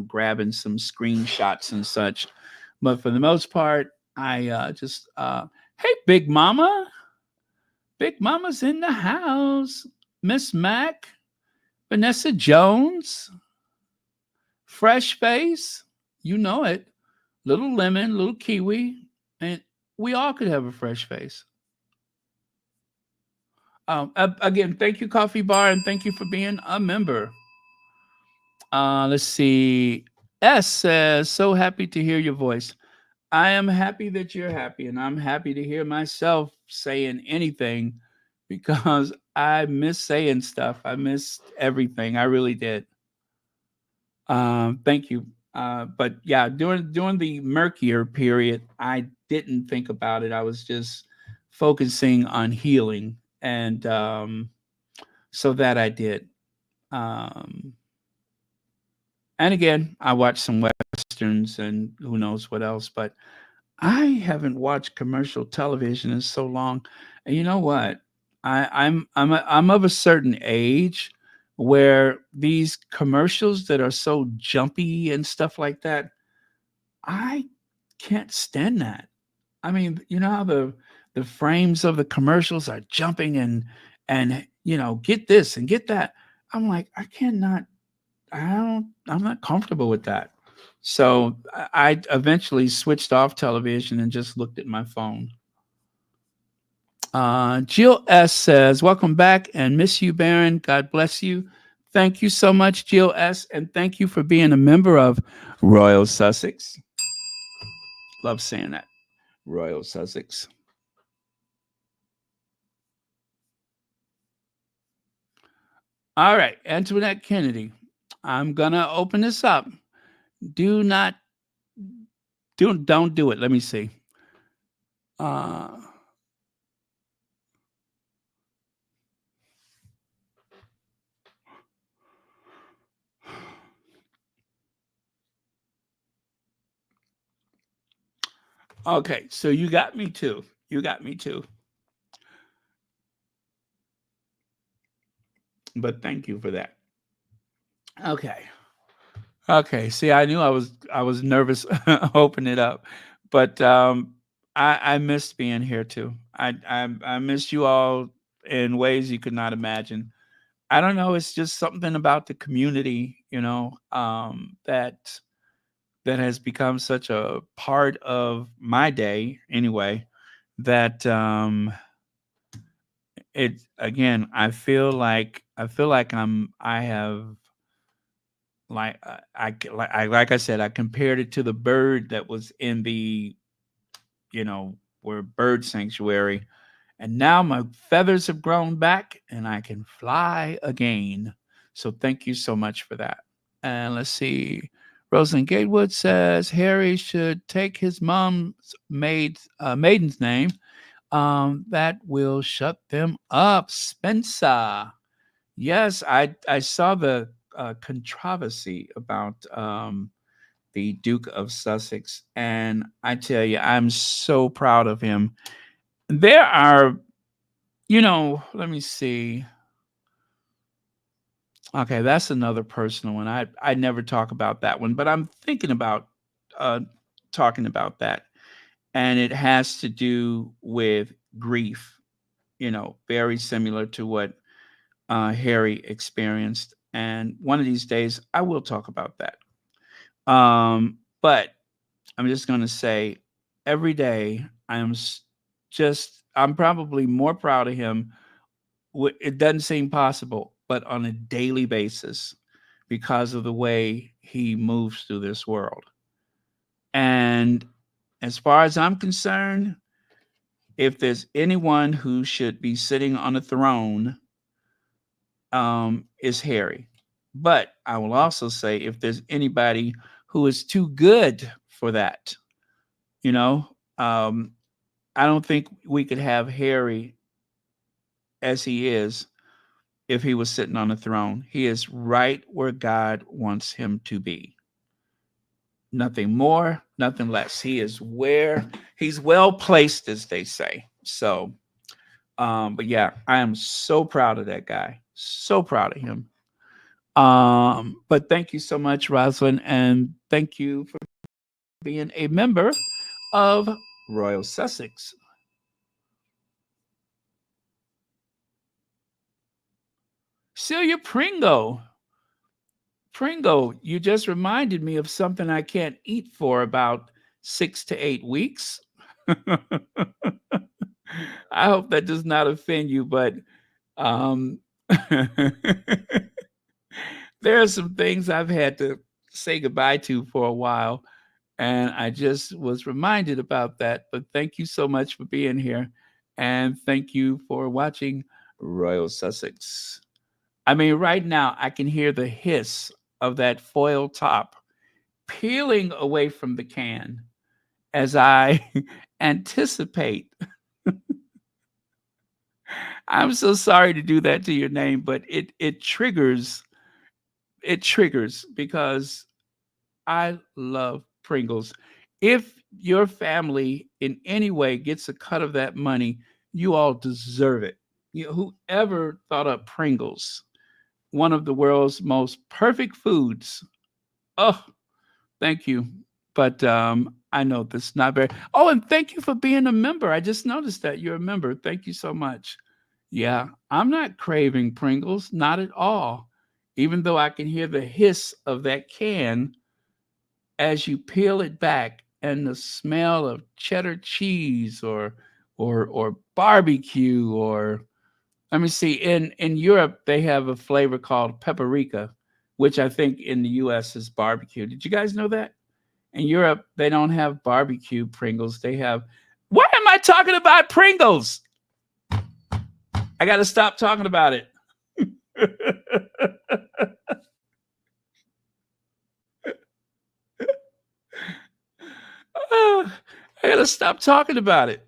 grabbing some screenshots and such. But for the most part, I just hey, Big Mama, Big Mama's in the house. Miss Mac, Vanessa Jones, Fresh Face, you know it. Little Lemon, Little Kiwi, and we all could have a fresh face. Again, thank you, Coffee Bar, and thank you for being a member. Let's see. S says, so happy to hear your voice. I am happy that you're happy, and I'm happy to hear myself saying anything because I miss saying stuff. I miss everything. I really did. Thank you. But yeah, during the murkier period, I didn't think about it. I was just focusing on healing, and so that I did. Um, and again, I watched some westerns and who knows what else. But I haven't watched commercial television in so long. And you know what? I'm of a certain age where these commercials that are so jumpy and stuff like that, I can't stand that. I mean, you know how the frames of the commercials are jumping and get this and get that. I'm like, I'm not comfortable with that. So I eventually switched off television and just looked at my phone. Jill S says, welcome back and miss you, Baron. God bless you. Thank you so much, Jill S. And thank you for being a member of Royal Sussex. Love saying that. Royal Sussex. All right, Antoinette Kennedy. I'm gonna open this up. Do not don't do it. Let me see. Uh okay, so you got me too. You got me too. But thank you for that. Okay. Okay. See, I was nervous opening it up, but I missed being here too. I missed you all in ways you could not imagine. I don't know. It's just something about the community, that has become such a part of my day anyway. That it again. I feel like I have like I said, I compared it to the bird that was in the where bird sanctuary, and now my feathers have grown back and I can fly again. So thank you so much for that. And let's see. Rosalind Gatewood says Harry should take his mom's maiden's name. That will shut them up. Spencer. Yes, I saw the controversy about the Duke of Sussex, and I tell you, I'm so proud of him. There are, let me see. Okay, that's another personal one. I never talk about that one, but I'm thinking about uh, talking about that, and it has to do with grief. Very similar to what Harry experienced. And one of these days, I will talk about that. But I'm just going to say every day, I'm probably more proud of him. It doesn't seem possible, but on a daily basis because of the way he moves through this world. And as far as I'm concerned, if there's anyone who should be sitting on a throne, is Harry. But I will also say if there's anybody who is too good for that, you know, um, I don't think we could have Harry as he is if he was sitting on a throne. He is right where God wants him to be. Nothing more, nothing less. He is where he's well placed, as they say. So, but yeah, I am so proud of that guy. So proud of him. But thank you so much, Rosalind, and thank you for being a member of Royal Sussex. Celia Pringle. Pringle, you just reminded me of something I can't eat for about 6 to 8 weeks. I hope that does not offend you, but um, there are some things I've had to say goodbye to for a while, and I just was reminded about that. But thank you so much for being here, and thank you for watching Royal Sussex. I mean, right now I can hear the hiss of that foil top peeling away from the can as I anticipate. I'm so sorry to do that to your name, but it triggers because I love Pringles. If your family in any way gets a cut of that money, you all deserve it. Whoever thought up Pringles, one of the world's most perfect foods. Oh, thank you. But I know this is not very. Oh, and thank you for being a member. I just noticed that you're a member. Thank you so much. Yeah, I'm not craving Pringles, not at all. Even though I can hear the hiss of that can as you peel it back and the smell of cheddar cheese or barbecue or let me see in Europe they have a flavor called paprika, which I think in the US is barbecue. Did you guys know that? In Europe they don't have barbecue Pringles. They have. Why am I talking about Pringles? I got to stop talking about it. I got to stop talking about it.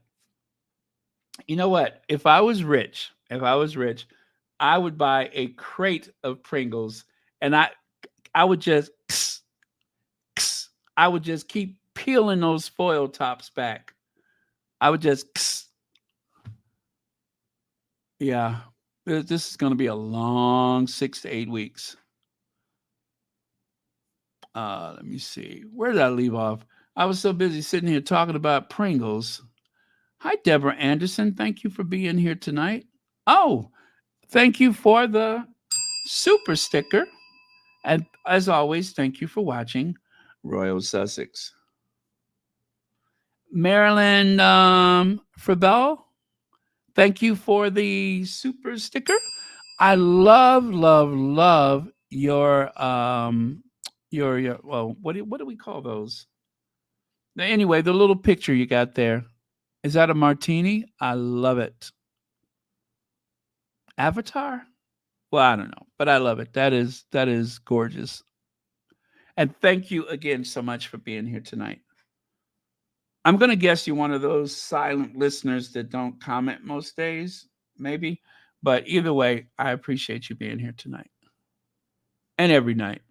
You know what? If I was rich, I would buy a crate of Pringles, and I would just I would just keep peeling those foil tops back. I would just yeah. This is going to be a long 6 to 8 weeks. Let me see. Where did I leave off? I was so busy sitting here talking about Pringles. Hi, Deborah Anderson. Thank you for being here tonight. Oh, thank you for the super sticker. And as always, thank you for watching Royal Sussex. Marilyn Frabel, thank you for the super sticker. I love, love, love your well, what do we call those? Anyway, the little picture you got there. Is that a martini? I love it. Avatar? Well, I don't know, but I love it. That is gorgeous. And thank you again so much for being here tonight. I'm going to guess you're one of those silent listeners that don't comment most days, maybe. But either way, I appreciate you being here tonight and every night.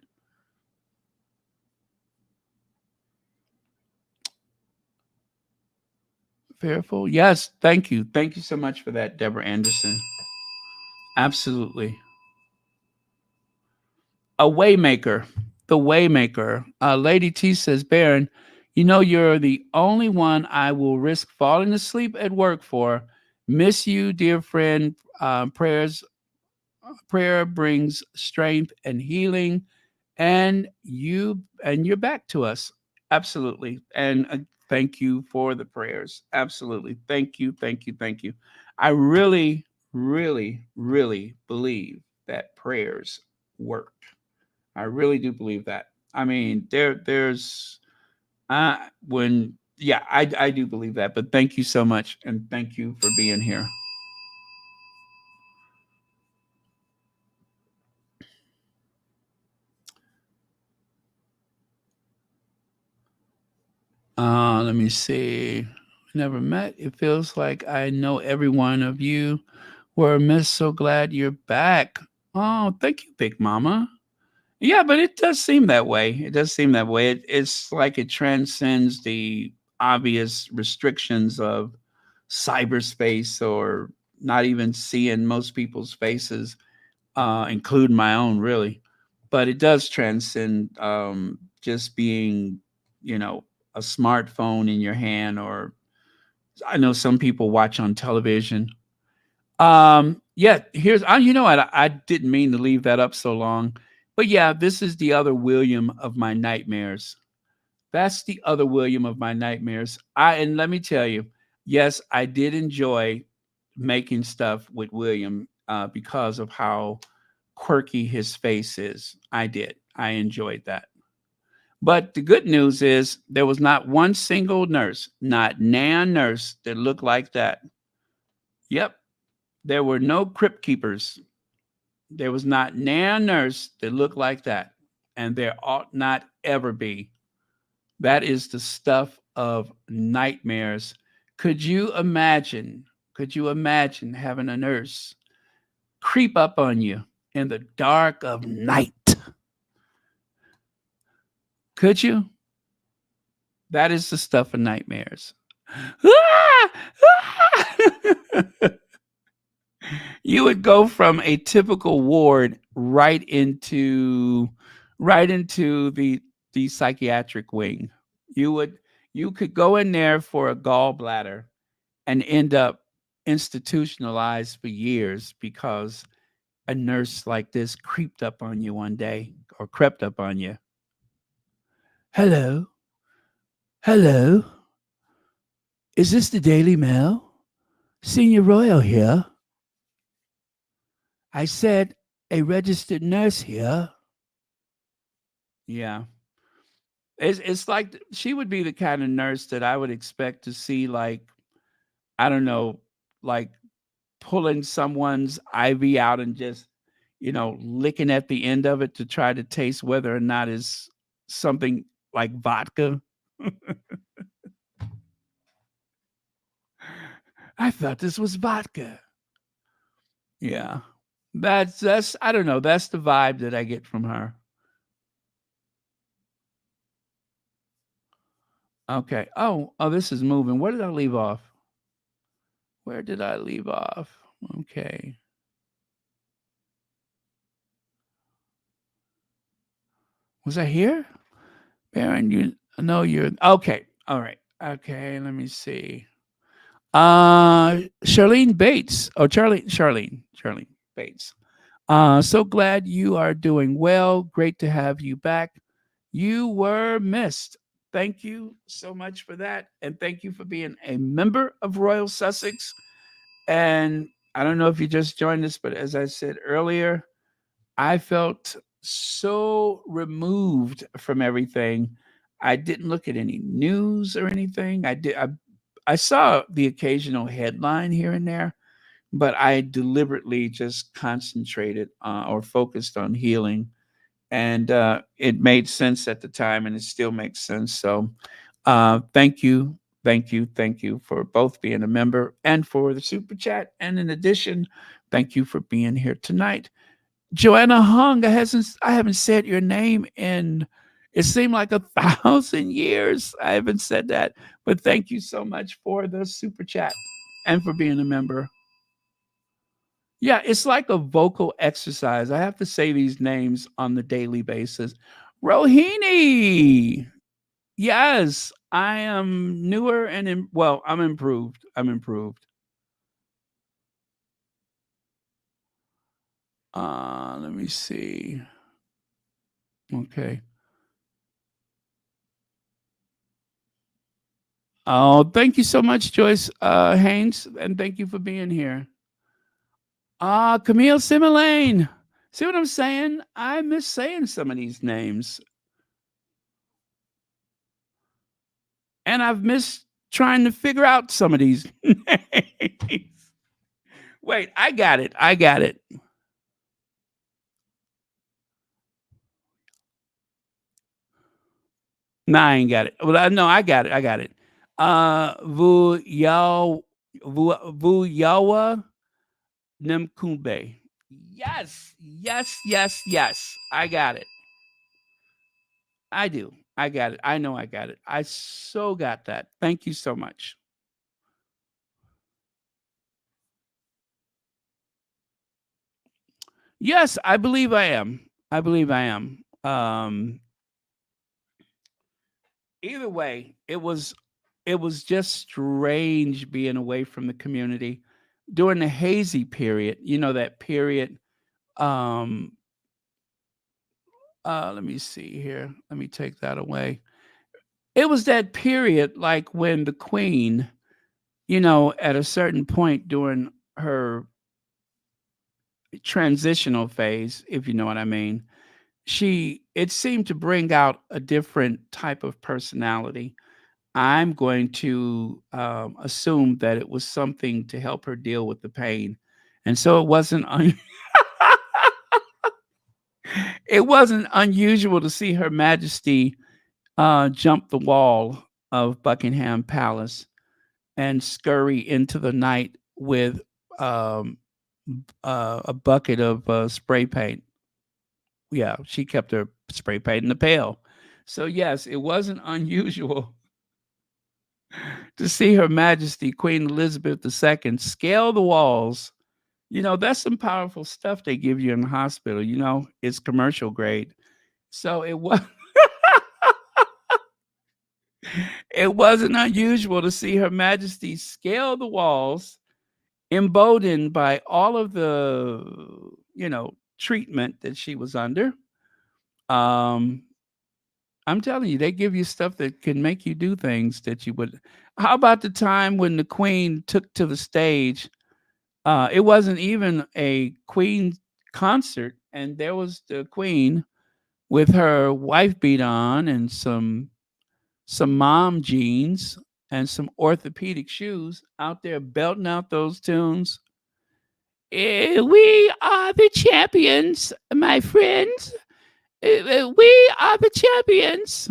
Fearful? Yes, thank you. Thank you so much for that, Deborah Anderson. Absolutely. A waymaker. The waymaker. Lady T says, Baron, you know you're the only one I will risk falling asleep at work for. Miss you, dear friend. Prayer brings strength and healing, and you're back to us. Absolutely. And thank you for the prayers. Absolutely. Thank you. Thank you. Thank you. I really, really, really believe that prayers work. I really do believe that. I mean, there's when yeah, I do believe that. But thank you so much, and thank you for being here. Let me see. Never met. It feels like I know every one of you. We're miss. So glad you're back. Oh, thank you, Big Mama. Yeah, but it does seem that way. It does seem that way. It's like it transcends the obvious restrictions of cyberspace or not even seeing most people's faces, including my own, really. But it does transcend just being, you know, a smartphone in your hand or I know some people watch on television. Yeah, here's you know what, I didn't mean to leave that up so long. But yeah, this is the other William of my nightmares. That's the other William of my nightmares. And let me tell you, yes, I did enjoy making stuff with William because of how quirky his face is. I did. I enjoyed that. But the good news is there was not one single nurse, not nan nurse that looked like that. Yep, there were no crypt keepers. There was not nan nurse that looked like that. And there ought not ever be. That is the stuff of nightmares. Could you imagine? Could you imagine having a nurse creep up on you in the dark of night? Could you? That is the stuff of nightmares. You would go from a typical ward right into the psychiatric wing. You would you could go in there for a gallbladder and end up institutionalized for years because a nurse like this creeped up on you one day or crept up on you. Hello, hello. Is this the Daily Mail? Senior Royal here. I said a registered nurse here. Yeah. It's like she would be the kind of nurse that I would expect to see, like, I don't know, like pulling someone's IV out and just, licking at the end of it to try to taste whether or not it's something like vodka. I thought this was vodka. Yeah. That's I don't know, that's the vibe that I get from her. Okay. Oh, this is moving. Where did I leave off? Where did I leave off? Okay. Was I here? Baron, you know you're okay. All right. Okay, let me see. Charlene Bates. Oh, Charlene Bates. So glad you are doing well. Great to have you back. You were missed. Thank you so much for that. And thank you for being a member of Royal Sussex. And I don't know if you just joined us, but as I said earlier, I felt so removed from everything. I didn't look at any news or anything. I saw the occasional headline here and there, but I deliberately just concentrated or focused on healing, and it made sense at the time, and it still makes sense. So, thank you, thank you, thank you for both being a member and for the super chat, and in addition, thank you for being here tonight. Joanna Hung, I haven't said your name in it seemed like 1,000 years. I haven't said that, but thank you so much for the super chat and for being a member. Yeah, it's like a vocal exercise. I have to say these names on the daily basis. Rohini. Yes, I am newer and well, I'm improved. I'm improved. Let me see. Okay. Oh, thank you so much, Joyce Haynes, and thank you for being here. Camille Similane. See what I'm saying? I miss saying some of these names, and I've missed trying to figure out some of these names. Wait, I got it. I got it. No, I ain't got it. Well, no, I got it. I got it. Vuyawa Nemkumbe. Yes, yes, yes, yes. I got it. I do. I got it. I know I got it. I so got that. Thank you so much. Yes, I believe I am. I believe I am. Either way, it was. it was just strange being away from the community during the hazy period. You know that period. Um, Let me see here. Let me take that away. It was that period, like when the Queen, at a certain point during her transitional phase, if you know what I mean, it seemed to bring out a different type of personality. I'm going to assume that it was something to help her deal with the pain, and so it wasn't unusual to see Her Majesty jump the wall of Buckingham Palace and scurry into the night with um, a bucket of spray paint. Yeah, she kept her spray paint in the pail. So yes, it wasn't unusual to see Her Majesty Queen Elizabeth II scale the walls. That's some powerful stuff they give you in the hospital. It's commercial grade. So it wasn't unusual to see Her Majesty scale the walls, emboldened by all of the, treatment that she was under. Um, I'm telling you, they give you stuff that can make you do things that you would. How about the time when the Queen took to the stage? It wasn't even a Queen concert, and there was the Queen with her wife beat on and some mom jeans and some orthopedic shoes out there belting out those tunes. We are the champions, my friends. We are the champions.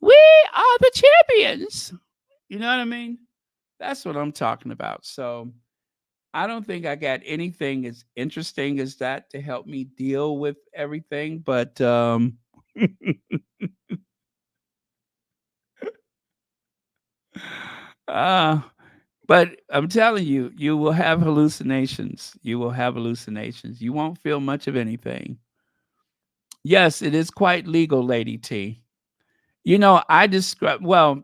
We are the champions. You know what I mean? That's what I'm talking about. So I don't think I got anything as interesting as that to help me deal with everything. But uh, but I'm telling you, you will have hallucinations. You will have hallucinations. You won't feel much of anything. Yes, it is quite legal, Lady T. I describe, well,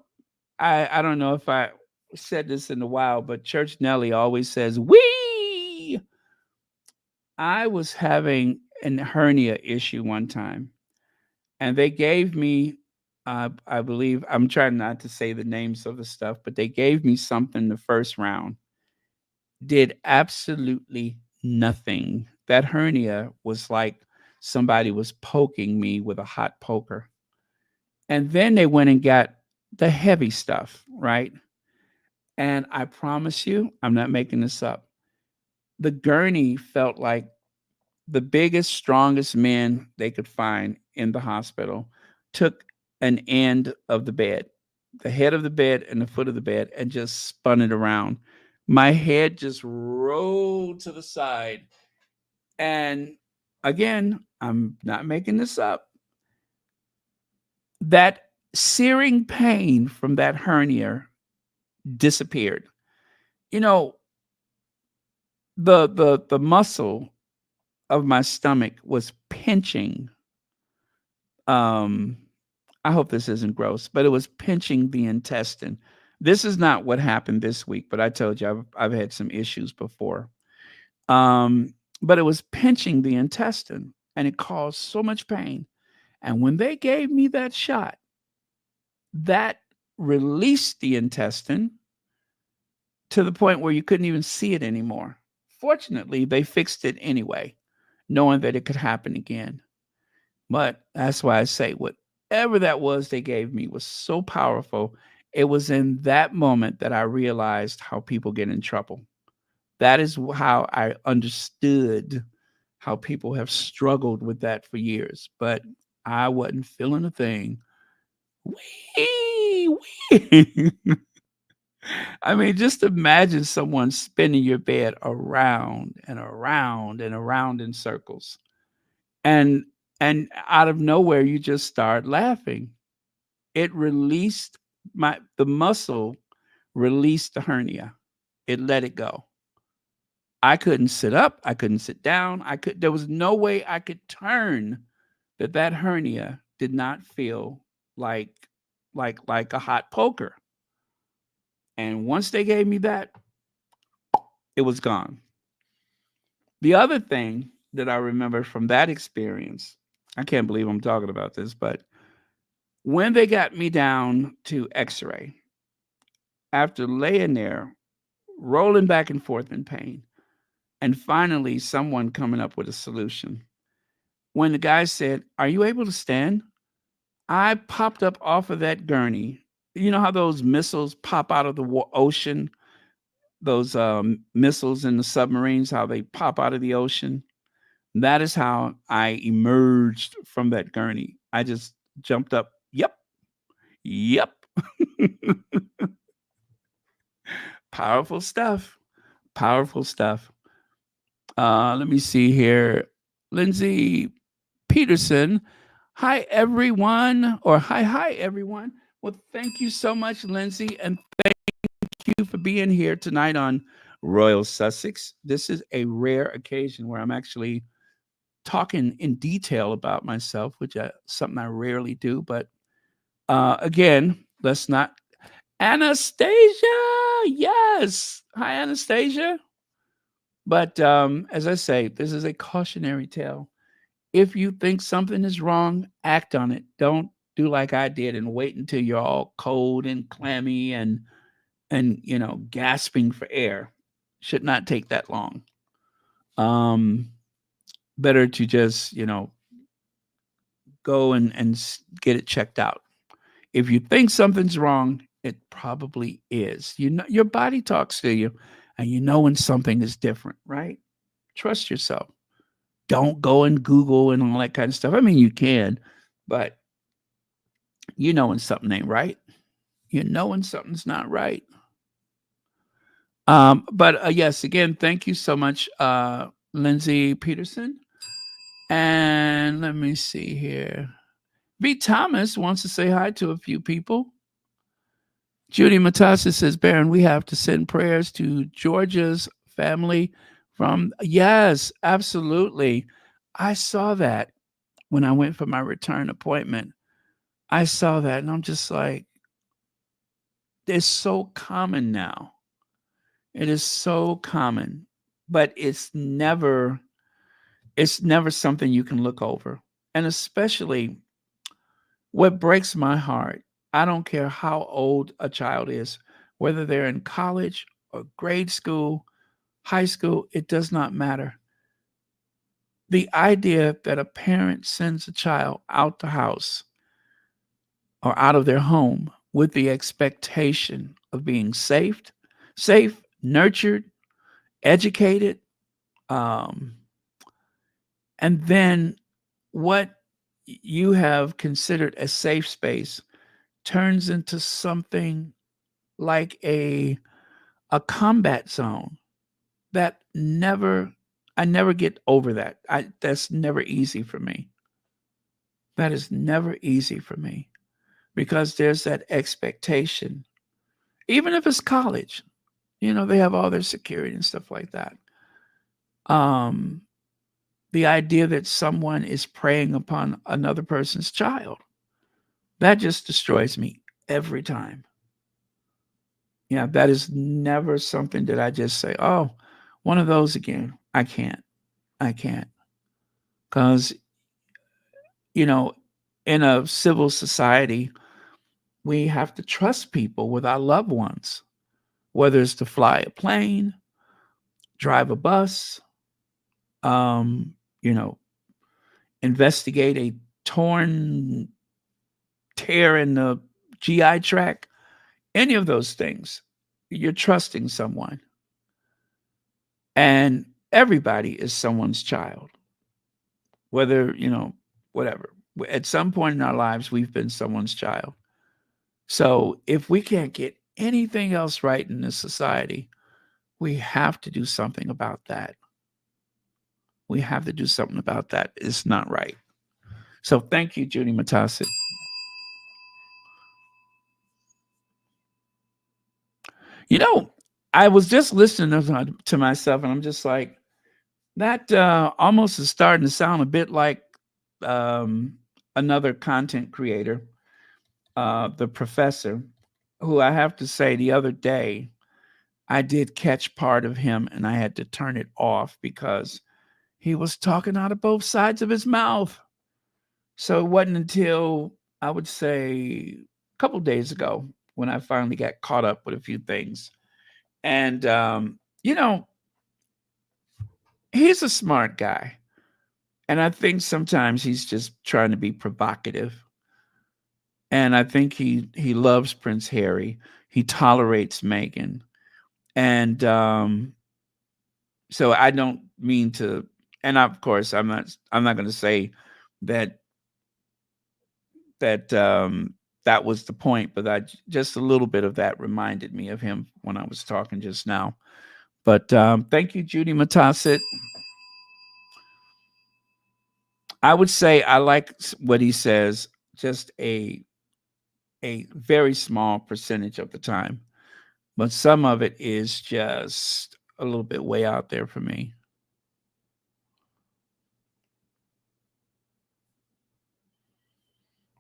I don't know if I said this in a while, but Church Nelly always says, "We." I was having an hernia issue one time, and they gave me, I believe, I'm trying not to say the names of the stuff, but they gave me something the first round, did absolutely nothing. That hernia was like somebody was poking me with a hot poker. And then they went and got the heavy stuff, right? And I promise you, I'm not making this up. The gurney felt like the biggest, strongest men they could find in the hospital took an end of the bed, the head of the bed and the foot of the bed, and just spun it around. My head just rolled to the side. And again, I'm not making this up. That searing pain from that hernia disappeared. You know, the muscle of my stomach was pinching. Um, I hope this isn't gross, but it was pinching the intestine. This is not what happened this week, but I told you I've had some issues before. Um, but it was pinching the intestine, and it caused so much pain. And when they gave me that shot, that released the intestine to the point where you couldn't even see it anymore. Fortunately, they fixed it anyway, knowing that it could happen again. But that's why I say whatever that was they gave me was so powerful. It was in that moment that I realized how people get in trouble. That is how I understood how people have struggled with that for years. But I wasn't feeling a thing. Wee, wee. I mean, just imagine someone spinning your bed around and around and around in circles. And out of nowhere you just start laughing. It released the muscle released the hernia. It let it go. I couldn't sit up, I couldn't sit down. There was no way I could turn that hernia did not feel like like a hot poker. once they gave me that, it was gone. The other thing that I remember from that experience, I can't believe I'm talking about this, but when they got me down to x ray, after laying there, rolling back and forth in pain, and finally someone coming up with a solution, when the guy said, "Are you able to stand?" I popped up off of that gurney. You know how those missiles pop out of the ocean? Those missiles in the submarines, how they pop out of the ocean? That is how I emerged from that gurney. I just jumped up. Yep. Yep. Powerful stuff. Powerful stuff. Let me see here. Lindsay Peterson. Hi, everyone. Or hi, everyone. Well, thank you so much, Lindsay. And thank you for being here tonight on Royal Sussex. This is a rare occasion where I'm actually talking in detail about myself, which is something I rarely do. But again, let's not. Anastasia, yes. Hi, Anastasia. But as I say, this is a cautionary tale. If you think something is wrong, act on it. Don't do like I did and wait until you're all cold and clammy and gasping for air. Should not take that long. Um, Better to just go and get it checked out. If you think something's wrong, it probably is. You know, your body talks to you, and you know when something is different, right? Trust yourself. Don't go and Google and all that kind of stuff. I mean, you can, but you know when something ain't right. You know when something's not right. But yes, again, thank you so much, Lindsay Peterson. And let me see here. B. Thomas wants to say hi to a few people. Judy Matassa says, Baron, we have to send prayers to Georgia's family from. Yes, absolutely. I saw that when I went for my return appointment. I saw that and I'm just like, it's so common now. It is so common, but it's never something you can look over. And especially what breaks my heart, I don't care how old a child is, whether they're in college or grade school, high school, it does not matter. The idea that a parent sends a child out the house or out of their home with the expectation of being safe, nurtured, educated, um, and then what you have considered a safe space turns into something like a combat zone that never I never get over that. That's never easy for me. That is never easy for me because there's that expectation. Even if it's college, they have all their security and stuff like that. Um the idea that someone is preying upon another person's child, that just destroys me every time. Yeah, that is never something that I just say, "Oh, one of those again." I can't. I can't. Cuz you know, in a civil society, we have to trust people with our loved ones, whether it's to fly a plane, drive a bus, um, you know, investigate a torn tear in the GI tract, any of those things. You're trusting someone, and everybody is someone's child, whether, whatever. At some point in our lives, we've been someone's child. So if we can't get anything else right in this society, we have to do something about that. We have to do something about that. It's not right. So thank you, Judy Matassa. You know, I was just listening to myself, and I'm just like, that almost is starting to sound a bit like um, another content creator, the professor, who I have to say the other day. I did catch part of him and I had to turn it off because he was talking out of both sides of his mouth. So it wasn't until I would say a couple days ago when I finally got caught up with a few things. And, you know, he's a smart guy. And I think sometimes he's just trying to be provocative. And I think he loves Prince Harry. He tolerates Meghan. And so I don't mean to, and of course I'm not going to say that that was the point, but just a little bit of that reminded me of him when I was talking just now. But thank you, Judy Matasset. I would say I like what he says just a very small percentage of the time, but some of it is just a little bit way out there for me.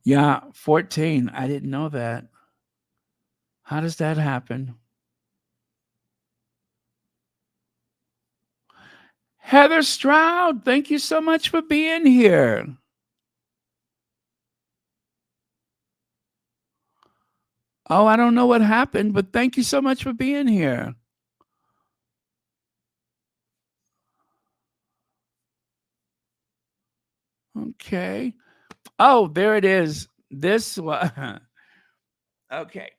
Yeah, 14. I didn't know that. How does that happen? Heather Stroud, thank you so much for being here. Oh, I don't know what happened, but thank you so much for being here. Okay. Oh, there it is. This was okay.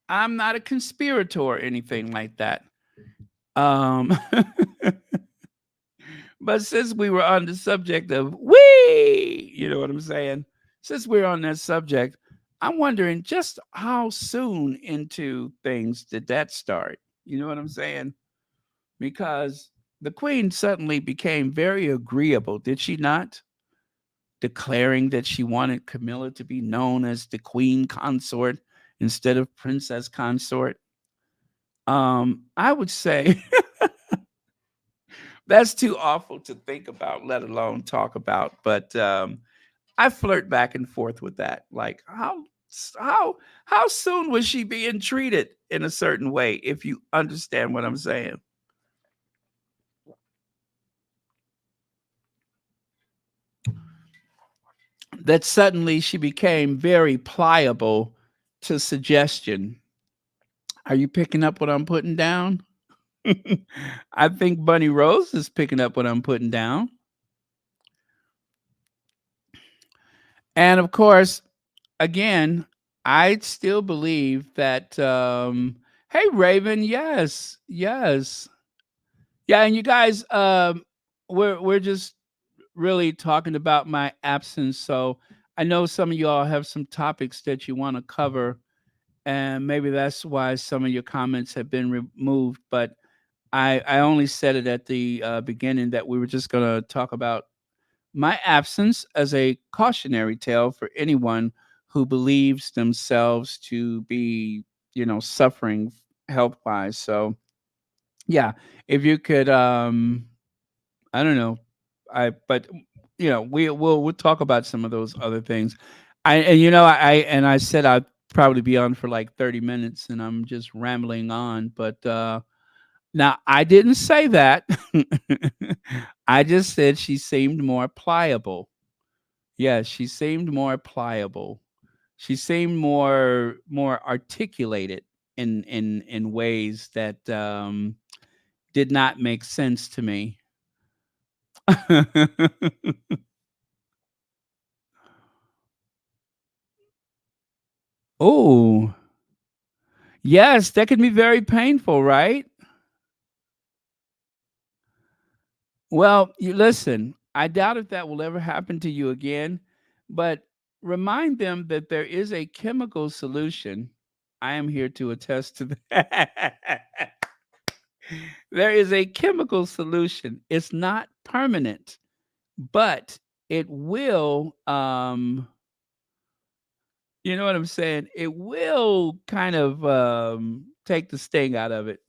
I'm not a conspirator or anything like that. Um, but since we were on the subject of we, you know what I'm saying? Since we're on that subject, I'm wondering just how soon into things did that start? You know what I'm saying? Because the queen suddenly became very agreeable, did she not? Declaring that she wanted Camilla to be known as the queen consort instead of princess consort. I would say that's too awful to think about, let alone talk about. But I flirt back and forth with that. Like how how soon was she being treated in a certain way? If you understand what I'm saying, that suddenly she became very pliable to suggestion. Are you picking up what I'm putting down? I think Bunny Rose is picking up what I'm putting down. And of course, again, I still believe that hey Raven, yes, yes. Yeah, and you guys we're just really talking about my absence, so I know some of y'all have some topics that you want to cover and maybe that's why some of your comments have been removed, but I only said it at the beginning that we were just going to talk about my absence as a cautionary tale for anyone who believes themselves to be, suffering health wise. So, yeah, if you could, I don't know, but we'll talk about some of those other things. I said I'd probably be on for like 30 minutes and I'm just rambling on, but now I didn't say that. I just said she seemed more pliable. Yes, she seemed more pliable. She seemed more articulated in ways that did not make sense to me. Oh, yes, that can be very painful, right? Well, you listen, I doubt if that will ever happen to you again, but remind them that there is a chemical solution. I am here to attest to that. There is a chemical solution. It's not permanent, but it will you know what I'm saying? It will kind of take the sting out of it.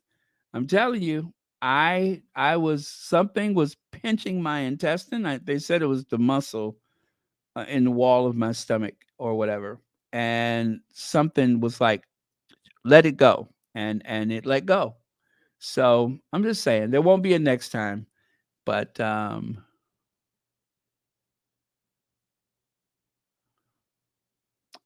I'm telling you, I was something was pinching my intestine. They said it was the muscle in the wall of my stomach or whatever, and something was like, "Let it go." and it let go. So I'm just saying there won't be a next time. But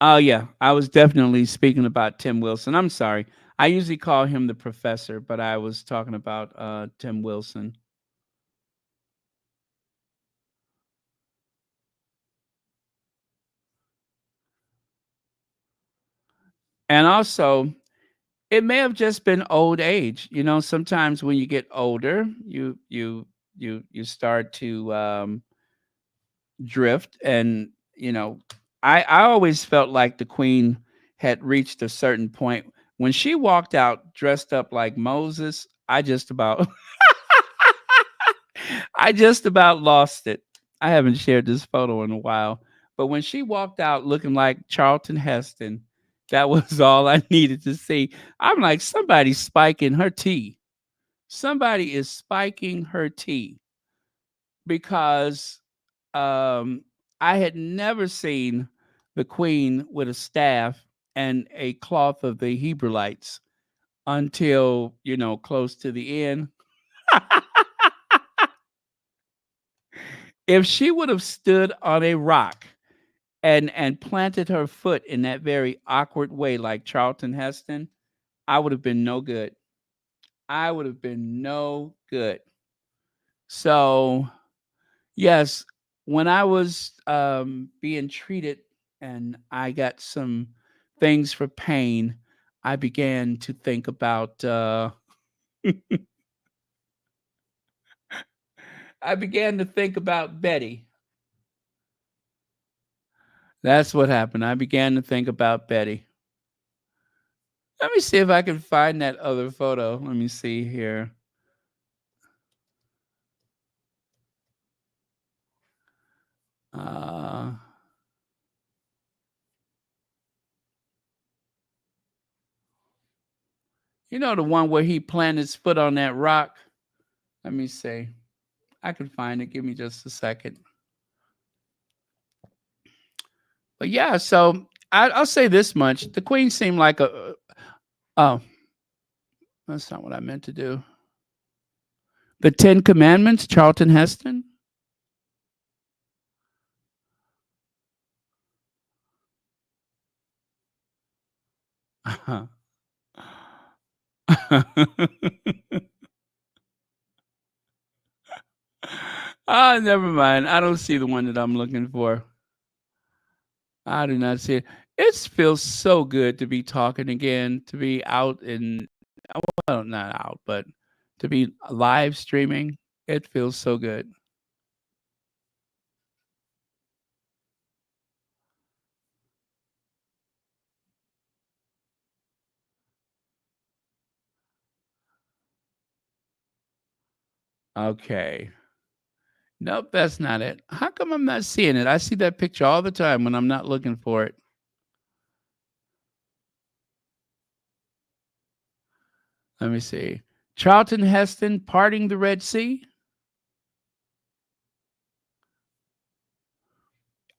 oh yeah, I was definitely speaking about Tim Wilson. I'm sorry. I usually call him the professor, but I was talking about Tim Wilson. And also, it may have just been old age. You know, sometimes when you get older, you start to drift, and I always felt like the queen had reached a certain point when she walked out dressed up like Moses. I just about lost it. I haven't shared this photo in a while, but when she walked out looking like Charlton Heston, that was all I needed to see. I'm like, somebody's spiking her tea. Somebody is spiking her tea because I had never seen the queen with a staff and a cloth of the Hebrewites until, close to the end. If she would have stood on a rock and planted her foot in that very awkward way like Charlton Heston, I would have been no good. I would have been no good. So, yes, when I was being treated and I got some things for pain, I began to think about I began to think about Betty. That's what happened. I began to think about Betty. Let me see if I can find that other photo. Let me see here. Uh, the one where he planted his foot on that rock? Let me see. I can find it. Give me just a second. But yeah, so I'll say this much: the Queen seemed like a. Oh, that's not what I meant to do. The Ten Commandments, Charlton Heston. Ah, never mind. I don't see the one that I'm looking for. I do not see it. It feels so good to be talking again, to be out in, well, not out, but to be live streaming. It feels so good. Okay. Nope, that's not it. How come I'm not seeing it? I see that picture all the time when I'm not looking for it. Let me see. Charlton Heston parting the Red Sea.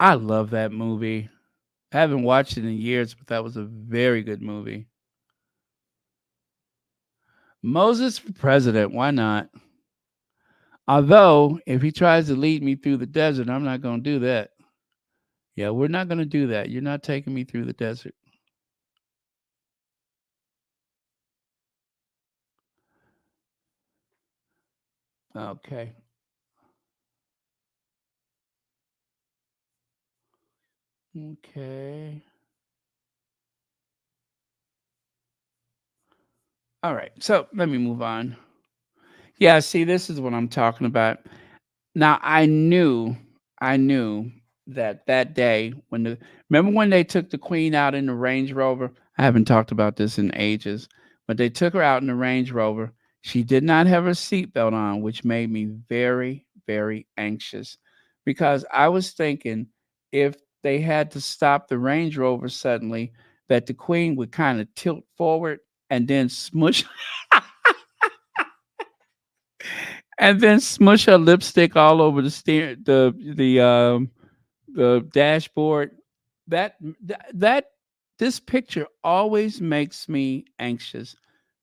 I love that movie. I haven't watched it in years, but that was a very good movie. Moses for president. Why not? Although, if he tries to lead me through the desert, I'm not going to do that. Yeah, we're not going to do that. You're not taking me through the desert. Okay. Okay. All right. So let me move on. Yeah, see, this is what I'm talking about. Now I knew that that day when the remember when they took the queen out in the Range Rover? I haven't talked about this in ages, but they took her out in the Range Rover. She did not have her seatbelt on, which made me very, very anxious because I was thinking if they had to stop the Range Rover suddenly, that the queen would kind of tilt forward and then smush and then smush her lipstick all over the steer the dashboard. That that this picture always makes me anxious.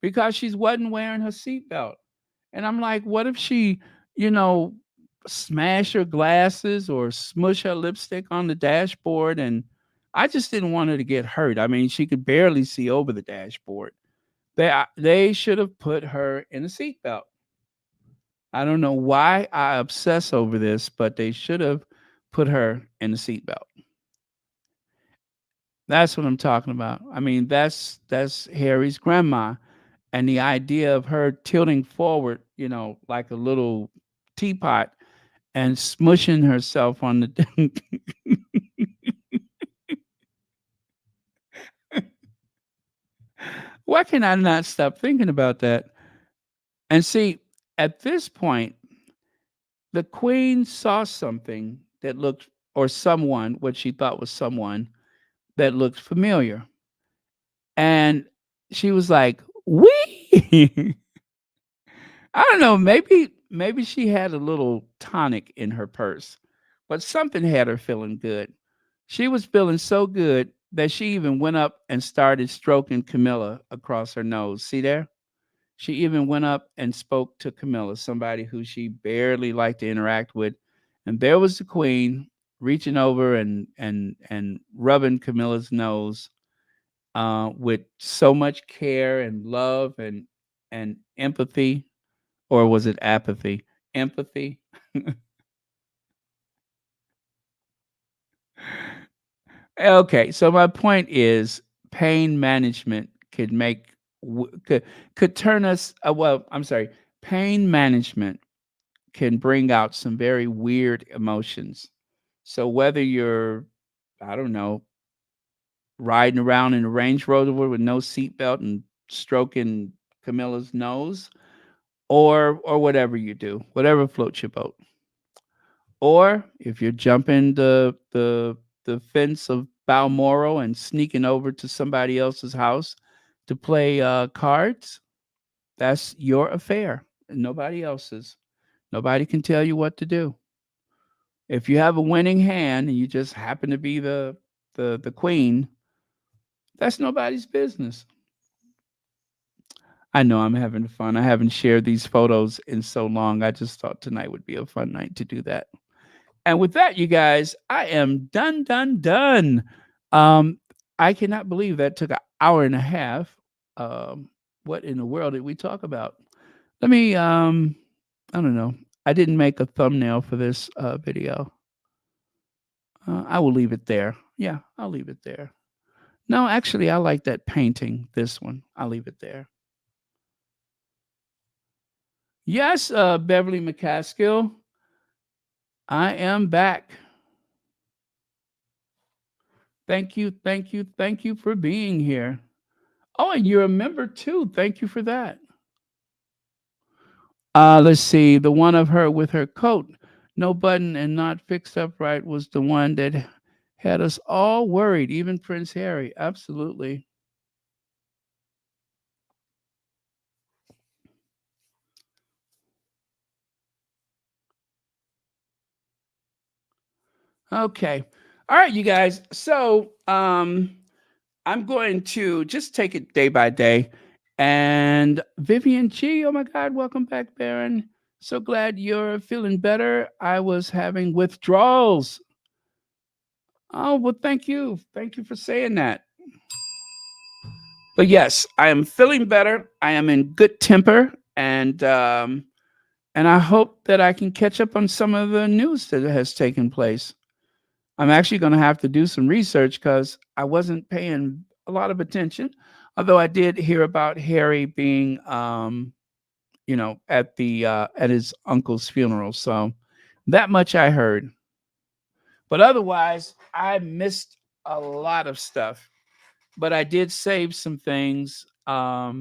because she wasn't wearing her seatbelt. And I'm like, what if she, you know, smash her glasses or smush her lipstick on the dashboard? And I just didn't want her to get hurt. I mean, she could barely see over the dashboard. They should have put her in a seatbelt. I don't know why I obsess over this, but they should have put her in a seatbelt. That's what I'm talking about. I mean, that's Harry's grandma, and the idea of her tilting forward, like a little teapot and smushing herself on the. Why can I not stop thinking about that? And see, at this point, the queen saw something that looked, or someone, what she thought was someone that looked familiar, and she was like, "We." I don't know, maybe she had a little tonic in her purse, but something had her feeling good. She was feeling so good that she even went up and started stroking Camilla across her nose. See there? She even went up and spoke to Camilla, somebody who she barely liked to interact with. And there was the queen reaching over and rubbing Camilla's nose with so much care and love and empathy, or was it apathy? Empathy. Okay, so my point is pain management could turn us well, I'm sorry. Pain management can bring out some very weird emotions. So whether you're, I don't know, riding around in a Range Rover with no seatbelt and stroking Camilla's nose, or whatever you do, whatever floats your boat. Or if you're jumping the fence of Balmoral and sneaking over to somebody else's house to play cards, that's your affair and nobody else's. Nobody can tell you what to do. If you have a winning hand and you just happen to be the queen, that's nobody's business. I know I'm having fun. I haven't shared these photos in so long. I just thought tonight would be a fun night to do that. And with that, you guys, I am done, done, done. Um, I cannot believe that took an hour and a half. What in the world did we talk about? Let me, I don't know. I didn't make a thumbnail for this video. I will leave it there. Yeah, I'll leave it there. No, actually, I like that painting. This one, I'll leave it there. Yes, Beverly McCaskill, I am back. Thank you, thank you, thank you for being here. Oh, and you're a member too. Thank you for that. Let's see. The one of her with her coat, no button and not fixed up right, was the one that had us all worried, even Prince Harry. Absolutely. Okay. All right, you guys. So, I'm going to just take it day by day. And Vivian G, oh my God, welcome back, Baron. So glad you're feeling better. I was having withdrawals. Oh, well, thank you. Thank you for saying that. But yes, I am feeling better. I am in good temper, and I hope that I can catch up on some of the news that has taken place. I'm actually going to have to do some research because I wasn't paying a lot of attention. Although I did hear about Harry being, at the at his uncle's funeral, so that much I heard. But otherwise, I missed a lot of stuff. But I did save some things. I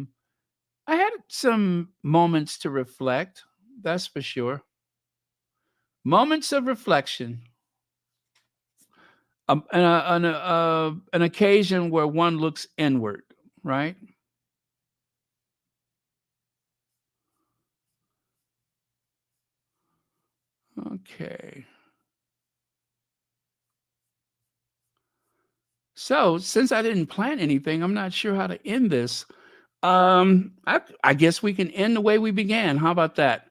had some moments to reflect. That's for sure. Moments of reflection. An occasion where one looks inward, right? Okay. So, since I didn't plan anything, I'm not sure how to end this. I guess we can end the way we began. How about that?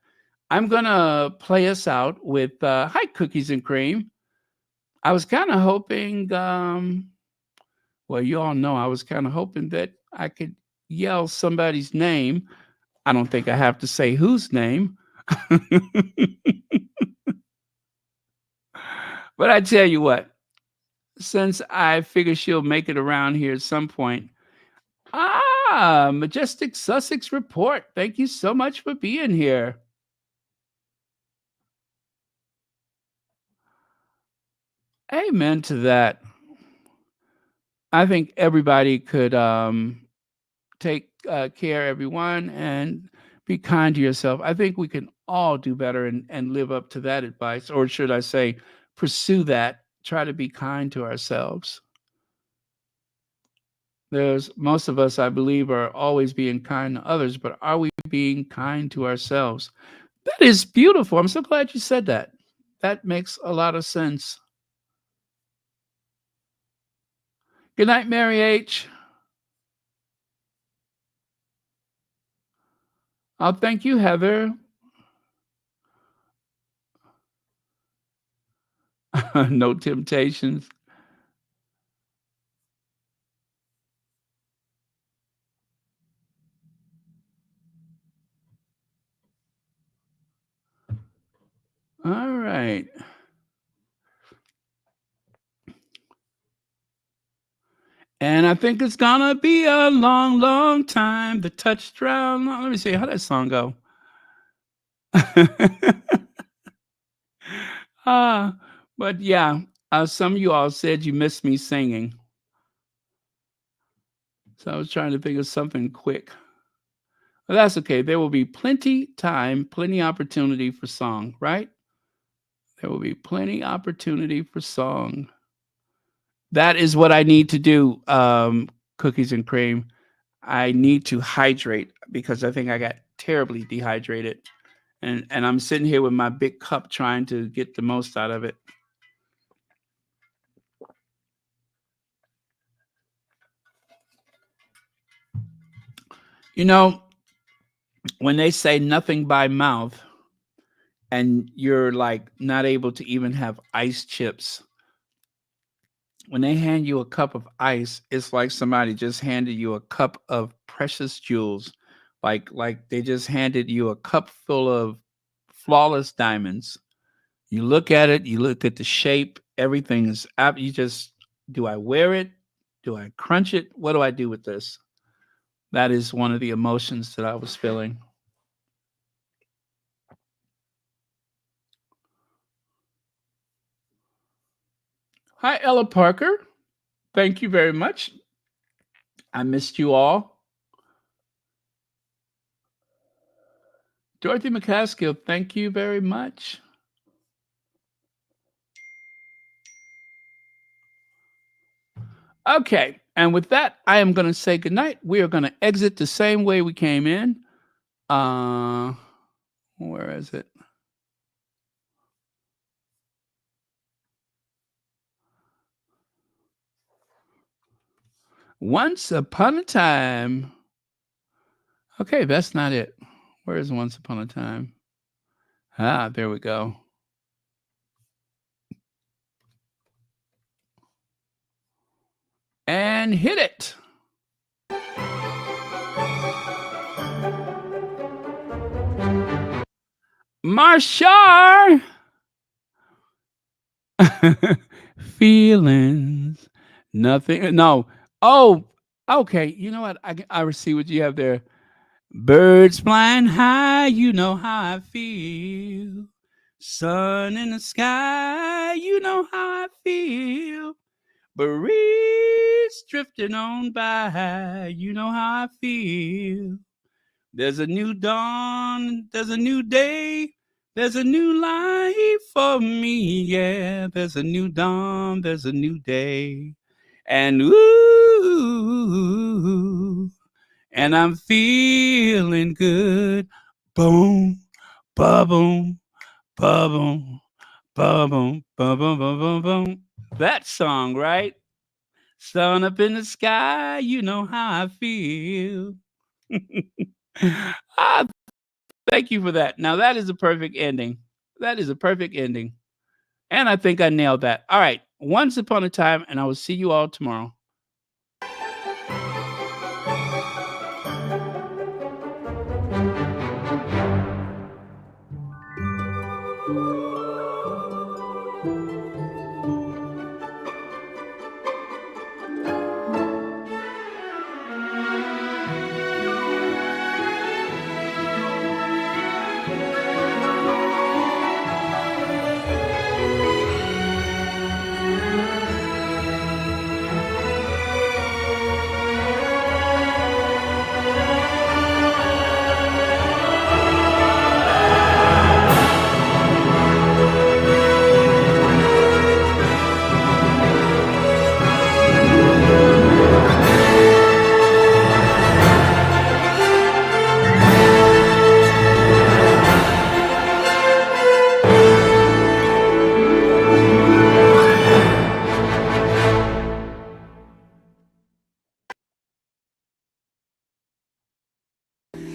I'm gonna play us out with "Hi Cookies and Cream." I was kind of hoping, well, you all know, I was kind of hoping that I could yell somebody's name. I don't think I have to say whose name, but I tell you what, since I figure she'll make it around here at some point. Majestic Sussex Report. Thank you so much for being here. Amen to that. I think everybody could take care, everyone, and be kind to yourself. I think we can all do better and live up to that advice, or should I say, pursue that. Try to be kind to ourselves. There's most of us, I believe, are always being kind to others, but are we being kind to ourselves? That is beautiful. I'm so glad you said that. That makes a lot of sense. Good night, Mary H. I'll thank you, Heather. No temptations. All right. And I think it's gonna be a long, long time. The touchdown. Let me see how that song go. uh, but yeah, some of you all said you missed me singing, so I was trying to think of something quick. But that's okay. There will be plenty time, plenty opportunity for song, right? There will be plenty opportunity for song. That is what I need to do. Cookies and cream. I need to hydrate because I think I got terribly dehydrated, and I'm sitting here with my big cup trying to get the most out of it. You know, when they say nothing by mouth, and you're like not able to even have ice chips, when they hand you a cup of ice, it's like somebody just handed you a cup of precious jewels. Like they just handed you a cup full of flawless diamonds. You look at it, you look at the shape, everything is up. You just, do I wear it? Do I crunch it? What do I do with this? That is one of the emotions that I was feeling. Hi, Ella Parker. Thank you very much. I missed you all. Dorothy McCaskill, thank you very much. Okay, and with that, I am going to say goodnight. We are going to exit the same way we came in. Uh, where is it? Once upon a time. Okay, that's not it. Where is Once Upon a Time? Ah, there we go. And hit it. Marshar. Feelings. Nothing. No. Oh, okay. You know what? I see what you have there. Birds flying high. You know how I feel. Sun in the sky. You know how I feel. Breeze drifting on by. You know how I feel. There's a new dawn, there's a new day, there's a new life for me. Yeah, there's a new dawn, there's a new day. And ooh, and I'm feeling good. Boom, ba boom, ba boom, ba boom, ba boom, ba boom, boom. That song, right? Sun up in the sky, you know how I feel. Ah, thank you for that. Now that is a perfect ending. That is a perfect ending. And I think I nailed that. All right. Once upon a time, and I will see you all tomorrow.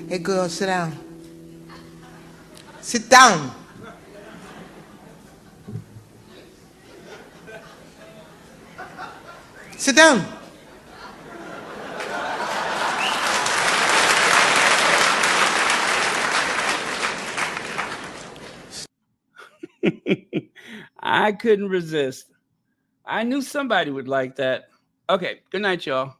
Hey, girl, sit down. Sit down. Sit down. I couldn't resist. I knew somebody would like that. Okay. Good night, y'all.